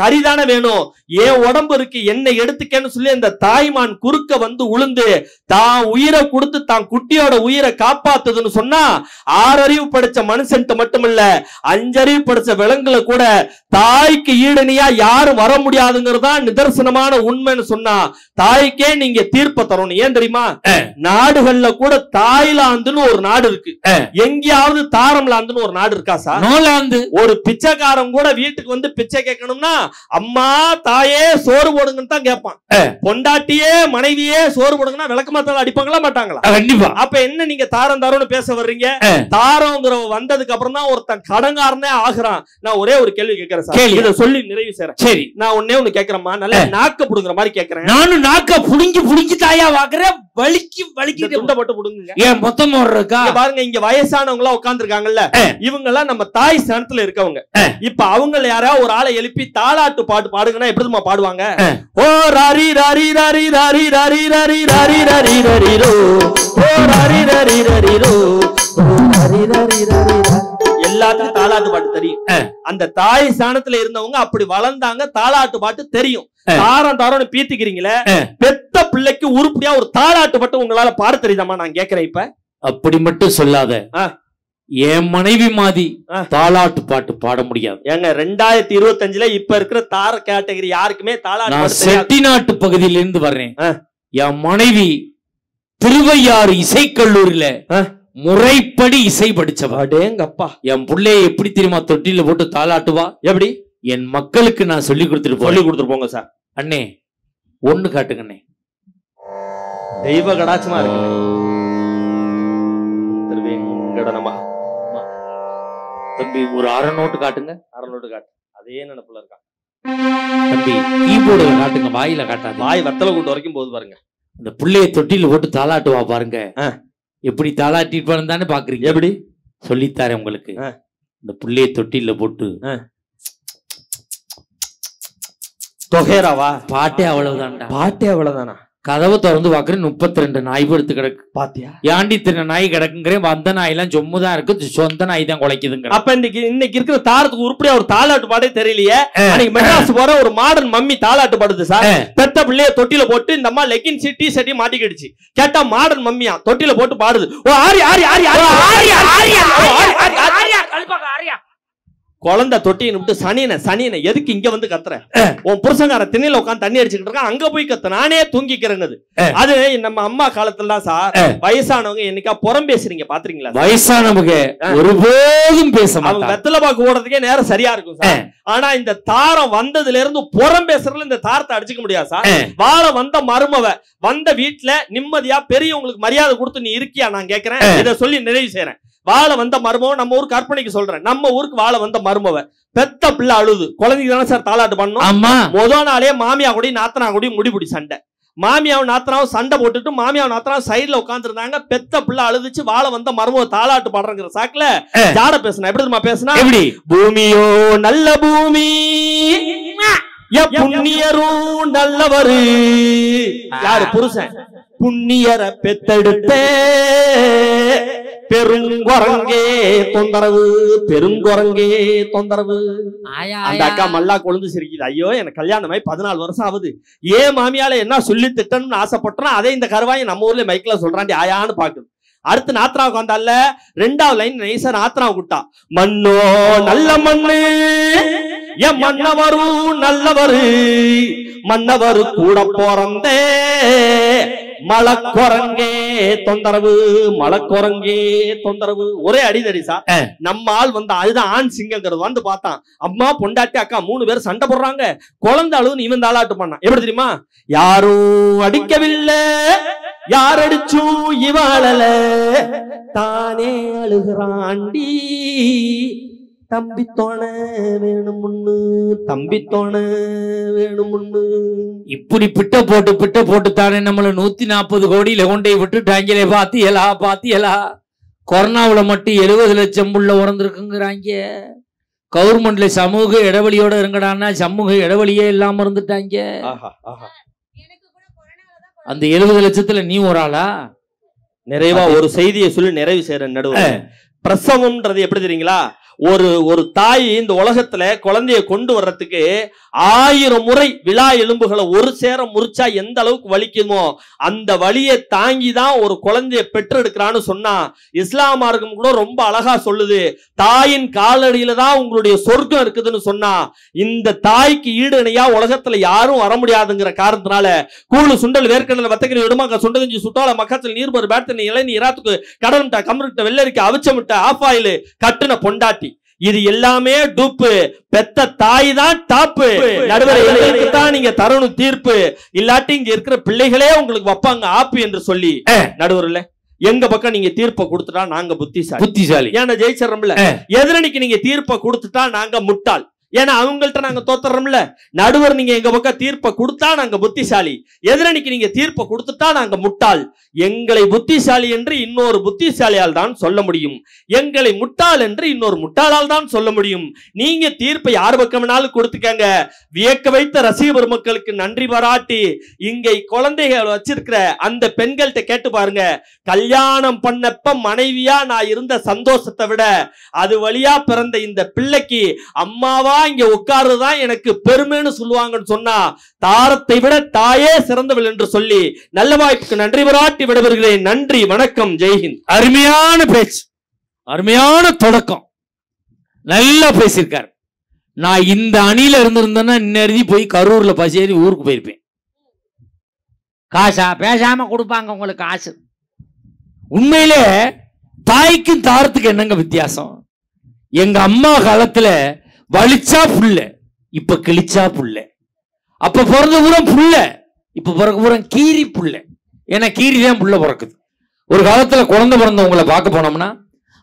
கறிதானே வேணும், ஏன் உடம்பு இருக்கு என்னை எடுத்துக்கன்னு சொல்லி அந்த தாய்மான் குறுக்க வந்து உளுந்து தான் உயிரை கொடுத்து தான் குட்டியோட உயிரை காப்பாத்துதுன்னு சொன்னா, 6 அறிவு படிச்ச மனுஷன்ட்டு மட்டுமல்ல 5 அறிவு படிச்ச விலங்குல கூட தாய்க்கு ஈடனியா யாரும் வர முடியாதுங்கிறதா நிதர்சனமான உண்மைன்னு சொன்னா, தாய்க்கே நீங்க தீர்ப்ப தரணும். ஏன் தெரியுமா? நாடுகள்ல கூட தாய்லாந்துன்னு ஒரு நாடு இருக்கு. எங்கேயாவது தாரம்லாந்துன்னு ஒரு நாடு இருக்கா சார்? நோலாந்து. ஒரு பிச்சைக்காரன் கூட வீட்டுக்கு வந்து பிச்சை கேட்கணும்னா, அம்மா தாயே சோறு போடுங்கன்னு தான் கேட்பான். பொண்டாட்டியே மனைவியே சோறு போடுங்கன்னா விளக்கமாத்தால அடிப்பாங்களா மாட்டாங்களா? கண்டிப்பா. அப்ப என்ன நீங்க தாரம் தாரம்னு பேச வர்றீங்க? தாரம்ங்கிற வந்ததுக்கு அப்புறம் தான் ஒருத்தன் கடங்காரனே ஆகுறான். நான் ஒரே ஒரு கேள்வி கேட்கிறேன் சார், இத சொல்லி நிறைவு செய்றேன். சரி, நான் ஒண்ணே ஒண்ணு கேக்குறேம்மா, நல்ல நாக்க புடுங்குற மாதிரி கேக்குறேன். நானும் நாக்க புடுங்கி தாயா வாக்குறேன், வலிக்கு துண்ட போட்டு புடுங்குங்க. ஏன் மொத்தமா இருக்கா பாருங்க, இங்க வயசானவங்க எல்லாம் உட்கார்ந்து இருக்காங்கல்ல, இவங்க எல்லாம் நம்ம தாய் ஸ்தானத்துல இருக்கவங்க. இப்ப அவங்க யாராவது ஒரு ஆளை எழுப்பி தாலாட்டு பாட்டு பாடுங்கன்னா எப்படிமா பாடுவாங்க? ஓ ராரி ராரி ராரி ராரி ராரி ராரி ராரி ராரி ராரி ரோ, ஓ ராரி ராரி ராரி ரோ, ராரி ராரி ராரி. எல்லாத்துக்கும் தாலாட்டு பாட்டு தெரியும். அந்த தாய் ஸ்தானத்துல இருந்தவங்க அப்படி வளர்ந்தாங்க, தாலாட்டு பாட்டு தெரியும். தாரம் பீத்திக்கிறீங்களே, பெத்த பிள்ளைக்கு உருப்படியா ஒரு தாலாட்டு பாட்டு உங்களால பாட தெரியுதாமா? நான் கேக்குறேன். இப்ப அப்படி மட்டும் சொல்லாத, என் மனைவி மாதிரி தாலாட்டு பாட்டு பாட முடியாது. ஏங்க 2025ல இப்ப இருக்கிற தார கேட்டகரி யாருக்குமே தாலாட்டு. செட்டிநாட்டு பகுதியிலிருந்து வர்றேன். என் மனைவி திருவையாறு இசைக்கல்லூரியில முறைப்படி இசை படிச்சவா. எங்கப்பா, என் பிள்ளைய எப்படி தெரியுமா தொட்டில போட்டு தாளாட்டுவா? எப்படி? என் மக்களுக்கு நான் சொல்லி கொடுத்துட்டு போங்க சார். அண்ணே ஒண்ணு காட்டுங்கண்ணே, தெய்வ கடாட்சமா இருக்கு. தம்பி ஒரு 6 நோட்டு காட்டுங்க. 6 நோட்டு காட்டு. அதே நினைப்புல இருக்கா தம்பி? கீபோர்டுல காட்டுங்க, வாயில காட்டாது. வாய் வத்தல கூட்டு வரைக்கும் போது பாருங்க. இந்த பிள்ளைய தொட்டில போட்டு தாளாட்டுவா பாருங்க, எப்படி தாளாட்டிட்டு தானே பாக்குறீங்க? எப்படி சொல்லித்தாரேன் உங்களுக்கு. இந்த புள்ளைய தொட்டில போட்டு தொகைராவா பாட்டே அவ்வளவுதான்டா. பாட்டே அவ்வளவுதானா? கதவை திறந்து பாக்குறேன் 32 நாய் படுத்து கிடக்கு. பாத்தியா? ஏண்டி தின்ன நாய் கிடக்குங்கிறேன். வந்த நாய் எல்லாம் சொம்முதான் இருக்கு, சொந்த நாய் தான் குலைக்குதுங்க. அப்ப இன்னைக்கு இருக்கிற தாரத்துக்கு உருப்படியா ஒரு தாலாட்டு பாடே தெரியலையே. அன்னைக்கு மெட்ராஸ் போற ஒரு மாடர்ன் மம்மி தாலாட்டு பாடுது சார். பெத்த பிள்ளைய தொட்டில போட்டு இந்த அம்மா லெகின்ஸ் டி ஷர்ட்டையும் மாட்டிக்கிடுச்சு. கேட்டா மாடர்ன் மம்மியா தொட்டில போட்டு பாடுது. ஓ ஆரி ஆரி ஆரி ஆரி ஆரி ஆரி ஆரி ஆரி. குழந்தை தொட்டியை விட்டு சனியனை எதுக்கு இங்க வந்து கத்துற? உன் புருஷங்கார திண்ணையில உட்காந்து தண்ணி அடிச்சுக்கிட்டு இருக்கான், அங்க போய் கத்து, நானே தூங்கிக்கிறேங்குது. அது நம்ம அம்மா காலத்துல சார் வயசானவங்க என்னைக்கா புறம் பேசுறீங்க பாத்துறீங்களா? வயசானவங்க ஒருபோதும் பேச அவங்க வெத்தலை பாக்கு ஓடுறதுக்கே நேரம் சரியா இருக்கும் சார். ஆனா இந்த தாரம் வந்ததுல இருந்து புறம் பேசுறதுல இந்த தாரத்தை அடிச்சுக்க முடியாது சார். வாழ வந்த மருமவ வந்த வீட்டுல நிம்மதியா பெரியவங்களுக்கு மரியாதை கொடுத்து நீ இருக்கியா நான் கேட்கிறேன். இதை சொல்லி நிறைவு செய்யறேன். வாழ வந்த மருமவ நம்ம ஊருக்கு கற்பனைக்கு சொல்றேன். நம்ம ஊருக்கு வாழ வந்த மருமவ பெத்த பிள்ளை அழுது, குழந்தைக்கு தானே சார் தாலாட்டு பண்ணணும். முதல் நாளே மாமியா கூட நாத்தனா கூட முடிபிடி சண்டை. மாமியாவும் நாத்தனாவும் சண்டை போட்டுட்டு மாமியாவும் நாத்தனாவும் சைடுல உட்கார்ந்து இருந்தாங்க. பெத்த பிள்ளை அழுதுச்சு. வாழ வந்த மருமவ தாலாட்டு பாடுறங்கிற சாக்குல ஜாட பேசுனா எப்படி தெரியுமா பேசுனா? பூமியோ நல்ல பூமி, புண்ணியரும் நல்லவரு. யாரு? புருஷன். புண்ணியரை பெத்தெடுத்த பெருங்குரங்கே தொந்தரவு, பெருங்குரங்கே தொந்தரவு. அந்த அக்கா மல்லா கொழுந்து சிரிக்குது. ஐயோ எனக்கு கல்யாணமாய் 14 வருஷம் ஆகுது, ஏன் மாமியால என்ன சொல்லி திட்டணும்னு ஆசைப்பட்டோம், அதே இந்த கருவாயை நம்ம ஊர்ல மைக்ல சொல்றாண்டி ஆயான்னு பாக்குது. அடுத்து நாத்ராவுக்கு வந்தால 2வது லைன் நைசா நாத்ராவை கூட்டா. மண்ணோ நல்ல மண்ணு, என் மன்னவரும் நல்லவரு, மன்னவரு கூட பிறந்தே மலக்குரங்கே தொந்தரவு, மலக்குரங்கே தொந்தரவு. ஒரே அடிதடி சார். நம்ம ஆள் வந்து அதுதான் ஆண் சிங்கங்கிறது வந்து பார்த்தான். அம்மா பொண்டாட்டி அக்கா 3 பேர் சண்டை போடுறாங்க. குழந்தை அழுவுன்னு இவன் தாலாட்டு பண்ணான். எப்படி தெரியுமா? யாரும் அடிக்கவில்லை, யார் அடிச்சும் இவாளல, தானே அழுகிறாண்டி, தம்பி தோண வேணும்னு, தம்பி தோண வேணும்னு. இப்படி பிட்ட போட்டு தானே நம்மள 140 கோடியில கொண்டே விட்டுட்டாங்களே. பாத்தியலா கொரோனாவுல மட்டும் 70 லட்சம் புள்ள உறந்துருக்குங்கிறாங்க. கவர்மெண்ட்ல சமூக இடைவெளியோட இருங்கடான்னா சமூக இடைவெளியே இல்லாம இருந்துட்டாங்க. அந்த 70 லட்சத்துல நீ ஒரு ஆளா? நிறைவா ஒரு செய்தியை சொல்லி நிறைவு செய்யற நடுவர். பிரசவம்ன்றது எப்படி தெரியுங்களா? ஒரு தாய் இந்த உலகத்துல குழந்தைய கொண்டு வர்றதுக்கு 1000 முறை விழா எலும்புகளை ஒரு சேர முறிச்சா எந்த அளவுக்கு வலிக்குமோ அந்த வலியை தாங்கிதான் ஒரு குழந்தைய பெற்றெடுக்கிறான்னு சொன்னா இஸ்லாம் மார்க்கம் கூட ரொம்ப அழகா சொல்லுது. தாயின் காலடியில தான் உங்களுடைய சொர்க்கம் இருக்குதுன்னு சொன்னா இந்த தாய்க்கு ஈடு இணையா உலகத்துல யாரும் வர முடியாதுங்கிற காரணத்தினால கூழு சுண்டல் வேர்க்கடல வத்தக்கறி விடுமாக்க சுண்டகஞ்சி சுட்டால மக்காச்சல் நீர்பர் பேட்டனி இளநீ இராத்துக்கு கடல் மிட்டா கமருட்ட வெள்ளரிக்க அவிச்ச மிட்டா ஆஃப் ஆயில் கட்டுன பொண்டாட்டி, இது எல்லாமே டூப்பு. பெத்த தாய் தான் டாப்பு. நடுவரை தான் நீங்க தரணும் தீர்ப்பு, இல்லாட்டி இங்க இருக்கிற பிள்ளைகளே உங்களுக்கு வைப்பாங்க ஆப்பு என்று சொல்லி நடுவர்ல எங்க பக்கம் நீங்க தீர்ப்பை கொடுத்துட்டா நாங்க புத்திசாலி. ஏன்னா ஜெயிச்சிடறோம்ல. எதிரணிக்கு நீங்க தீர்ப்பை கொடுத்துட்டா நாங்க முட்டாள். ஏன்னா அவங்கள்ட்ட நாங்க தோத்துறோம்ல. நடுவர் நீங்க எங்க பக்கம் தீர்ப்பை கொடுத்தா நாங்க புத்திசாலி, எதிரணிக்கு நீங்க தீர்ப்பை கொடுத்துட்டா நாங்க முட்டாள். எங்களை புத்திசாலி என்று இன்னொரு புத்திசாலியால் தான் சொல்ல முடியும், எங்களை முட்டாள் என்று இன்னொரு முட்டாளால் தான் சொல்ல முடியும். நீங்க தீர்ப்பை யார் பக்கம்னாலும் கொடுத்துக்கங்க. வியக்க வைத்த ரசிக பெருமக்களுக்கு நன்றி பாராட்டி இங்கே குழந்தைகள் வச்சிருக்கிற அந்த பெண்கள்கிட்ட கேட்டு பாருங்க. கல்யாணம் பண்ணப்ப மனைவியா நான் இருந்த சந்தோஷத்தை விட அது வழியா பிறந்த இந்த பிள்ளைக்கு அம்மாவா இங்க உட்காருதான் எனக்கு பெருமைன்னு சொல்லுவாங்கன்னு சொன்னா தாரத்தை விட தாயே சிறந்தவள் என்று சொல்லி நல்ல வாய்ப்புக்கு நன்றி பாராட்டி விடைபெறுகிறேன். நன்றி, வணக்கம், ஜெய்ஹிந்த். அருமையான பேச்சு, அருமையான தொடக்கம், நல்லா பேசியிருக்காரு. நான் இந்த அணியில இருந்திருந்தேன்னா இன்னறி போய் கரூர்ல பசேரி ஊருக்கு போயிருப்பேன். காசா பேசாம கொடுப்பாங்க உங்களுக்கு காசு. உண்மையிலே தாய்க்கும் தாரத்துக்கு என்னங்க வித்தியாசம்? எங்க அம்மா காலத்துல வலிச்சா புள்ள, இப்ப கிழிச்சா புள்ள. அப்ப பிறந்த பூரம் புள்ள, இப்ப பிறகு பூரம் கீரி புள்ள. ஏன்னா கீரி தான் புள்ள பிறக்குது. ஒரு காலத்துல குழந்தை பிறந்தவங்களை பார்க்க போனோம்னா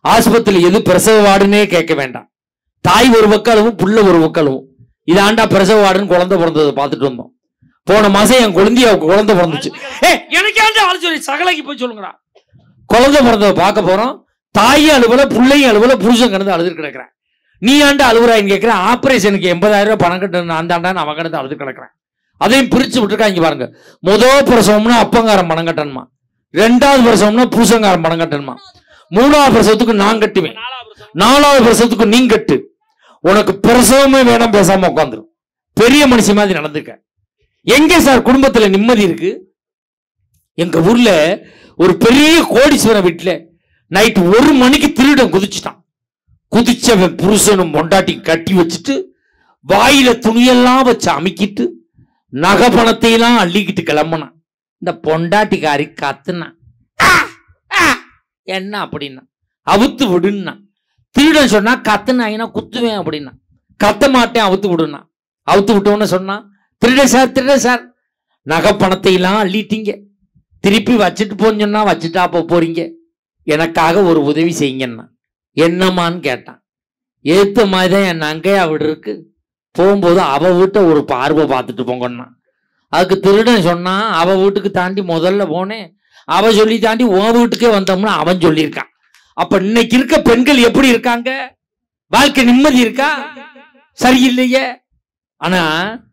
ஆஸ்பத்திரி எது பிரசவ வார்டுன்னே கேட்க வேண்டாம். தாய் ஒரு பக்கம் புள்ள ஒரு பக்கம். இதாண்டா பிரசவ வார்டுன்னு குழந்தை பிறந்ததை பார்த்துட்டு வந்தோம். போன மாசம் என் குழந்தைய குழந்தை பிறந்துச்சு. எனக்கு ஆளு சொல்லி சகலைக்கு போய் சொல்லுங்கடா. குழந்தை பிறந்ததை பார்க்க போறோம். தாயும் அழுவல, பிள்ளையும் அழுவல, புருஷன் கிடந்து அழுது கிடக்குறேன். நீ ஆண்டு அழுவுறாயின்னு கேட்கிறேன். ஆபரேஷனுக்கு 80,000 ரூபாய் பணம் கட்டு நான் தாண்டான்னு அவன் கிடந்து அழுது கிடக்குறேன். அதையும் பிரிச்சு விட்டுருக்காங்க பாருங்க. முதல் பிரசவம்னா அப்பங்காரம் பணம் கட்டணுமா, 2வது பிரசவம்னா புருஷங்காரம் பணம் கட்டணுமா, 3வது பிரசவத்துக்கு நான் கட்டுவேன், 4வது பிரசவத்துக்கு நீ கட்டு. உனக்கு பிரசவமே வேணாம், பேசாம உட்காந்துரும். பெரிய மனுஷி மாதிரி நடந்துக்க. எங்க சார் குடும்பத்துல நிம்மதி இருக்கு? எங்க ஊர்ல ஒரு பெரிய கோடீஸ்வரன் வீட்டுல நைட்டு 1 மணிக்கு திருடன் குதிச்சுட்டான். குதிச்சவன் புருஷனும் பொண்டாட்டி கட்டி வச்சுட்டு வாயில துணியெல்லாம் வச்சு அமுக்கிட்டு நகை பணத்தையெல்லாம் அள்ளிக்கிட்டு கிளம்புனான். இந்த பொண்டாட்டிக்காரி கத்துனா, என்ன அப்படின்னா அவுத்து விடுன்னா. திருடன் சொன்னா கத்துனாயினா குத்துவேன் அப்படின்னா. கத்த மாட்டேன், அவுத்து விடுனா. அவுத்து விட்டோன்னு சொன்னா, திருட சார் நகை பணத்தையெல்லாம் அள்ளிட்டீங்க, திருப்பி வச்சுட்டு போன்னு சொன்னா வச்சுட்டா போறீங்க, எனக்காக ஒரு உதவி செய்யுங்கன்னா. என்னம்மான்னு கேட்டான். ஏத்த மாதிரிதான் என் நங்கையா வீடு இருக்கு, போகும்போது அவ வீட்டை ஒரு பார்வை பார்த்துட்டு போங்கன்னா. அதுக்கு திருடன் சொன்னா, அவ வீட்டுக்கு தாண்டி முதல்ல போனேன், அவ சொல்லி தாண்டி உன் வீட்டுக்கே வந்தோம்னு அவன் சொல்லியிருக்கான். அப்ப இன்னைக்கு இருக்க பெண்கள் எப்படி இருக்காங்க? வாழ்க்கை நிம்மதி இருக்கா? சரியில்லையே. ஆனா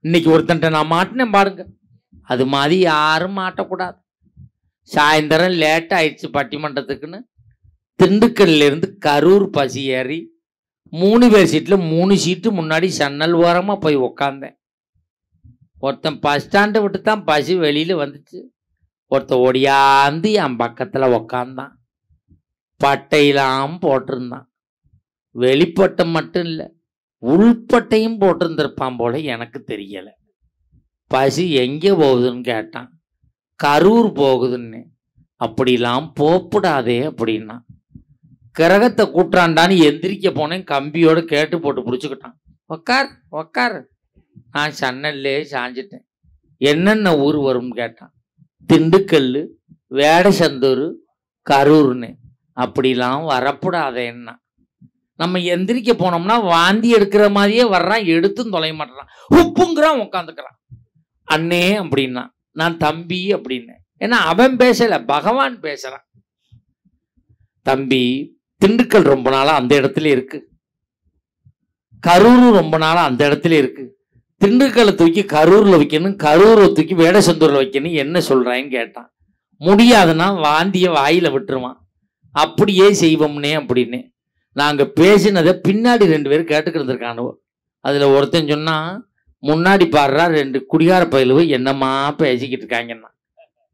இன்னைக்கு ஒருத்தன்ட்ட நான் மாட்டினேன் பாருங்க, அது மாதிரி யாரும் மாட்டக்கூடாது. சாயந்தரம் லேட் ஆயிடுச்சு பட்டிமன்றத்துக்குன்னு திண்டுக்கல்ல இருந்து கரூர் பஸ் ஏறி 3 பேர் சீட்ல 3 சீட்டு முன்னாடி சன்னல் ஓரமா போய் உக்காந்தேன். ஒருத்தன் பஸ் ஸ்டாண்டை விட்டு தான் பஸ் வெளியில வந்துச்சு. ஒருத்தன் ஓடியாந்து என் பக்கத்துல உக்காந்தான். பட்டையெல்லாம் போட்டிருந்தான். வெளிப்பட்டம் மட்டும் இல்லை, உள்பட்டையும் போட்டிருந்திருப்பான் போல, எனக்கு தெரியல. பஸ் எங்கே போகுதுன்னு கேட்டான். கரூர் போகுதுன்னு. அப்படிலாம் போப்படாதே அப்படின்னா. கிரகத்தை கூட்டுறான்டான்னு எந்திரிக்க போனேன், கம்பியோட கேட்டு போட்டு பிடிச்சிக்கிட்டான். உக்கார் உக்கார். நான் சன்னல்லே சாஞ்சிட்டேன். என்னென்ன ஊர் வரும்னு கேட்டான். திண்டுக்கல், வேடசந்தூர், கரூர்னு. அப்படிலாம் வரப்படாதேன்னா. நம்ம எந்திரிக்க போனோம்னா வாந்தி எடுக்கிற மாதிரியே வர்றான், எடுத்தும் தொலைய மாட்டேறான், உப்புங்கிறான், உட்காந்துக்கிறான். அண்ணே அப்படின்னா, நான் தம்பி அப்படின்னேன். ஏன்னா அவன் பேசல, பகவான் பேசுறான். தம்பி, திண்டுக்கல் ரொம்ப நாளா அந்த இடத்துல இருக்கு, கரூர் ரொம்ப நாளா அந்த இடத்துல இருக்கு. திண்டுக்கல்லை தூக்கி கரூர்ல வைக்கணும், கரூரை தூக்கி வேடசந்தூர்ல வைக்கணும், என்ன சொல்றான்னு கேட்டான். முடியாதுன்னா வாந்திய வாயில விட்டுருவான். அப்படியே செய்வோம்னே அப்படின்னு. நாங்க பேசினதை பின்னாடி 2 பேர் கேட்டுக்கிட்டு இருந்திருக்கானுவோ. அதுல ஒருத்தன் சொன்னா, முன்னாடி பாடுறா 2 குடிகார பயிலுவ என்னம்மா பேசிக்கிட்டு இருக்காங்கன்னா.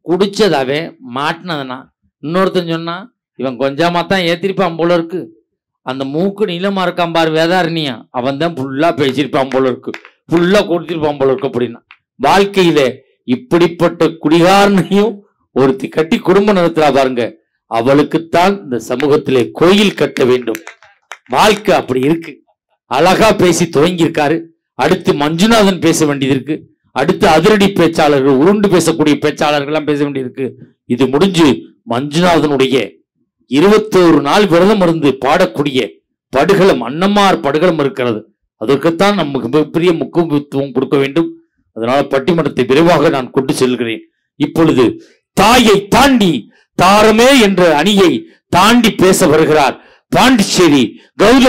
குடிச்சதாவே மாட்டினதுனா. இன்னொருத்தன் சொன்னா, இவன் கொஞ்சமா தான் ஏத்திருப்பான் போல இருக்கு, அந்த மூக்கு நீளமா இருக்கான் பாரு வேதாரணியா, அவன் தான் ஃபுல்லா பேசியிருப்பான் போல இருக்கு, ஃபுல்லா கொடுத்திருப்பான் போல இருக்கு அப்படின்னா. வாழ்க்கையில இப்படிப்பட்ட குடிகாரனையும் ஒருத்தி கட்டி குடும்ப நடத்துறா பாருங்க, அவளுக்குத்தான் இந்த சமூகத்திலே கோயில் கட்ட வேண்டும். வாழ்க்கை அப்படி இருக்கு. அழகா பேசி துவங்கியிருக்காரு. அடுத்து மஞ்சுநாதன் பேச வேண்டியது இருக்கு. அடுத்து அதிரடி பேச்சாளர்கள், உருண்டு பேசக்கூடிய பேச்சாளர்கள்லாம் பேச வேண்டியிருக்கு. இது முடிஞ்சு மஞ்சுநாதனுடைய 21 நாள் விரதம் இருந்து பாடக்கூடிய படுகளம், அன்னமார் படுகளம் இருக்கிறது. அதற்குத்தான் நமக்கு மிகப்பெரிய முக்கியத்துவம் கொடுக்க வேண்டும். அதனால பட்டிமன்றத்தை விரைவாக நான் கொண்டு செல்கிறேன். இப்பொழுது தாயை தாண்டி தாரமே என்ற அணியை தாண்டி பேச வருகிறார் பாண்டிச்சேரி கௌதம்.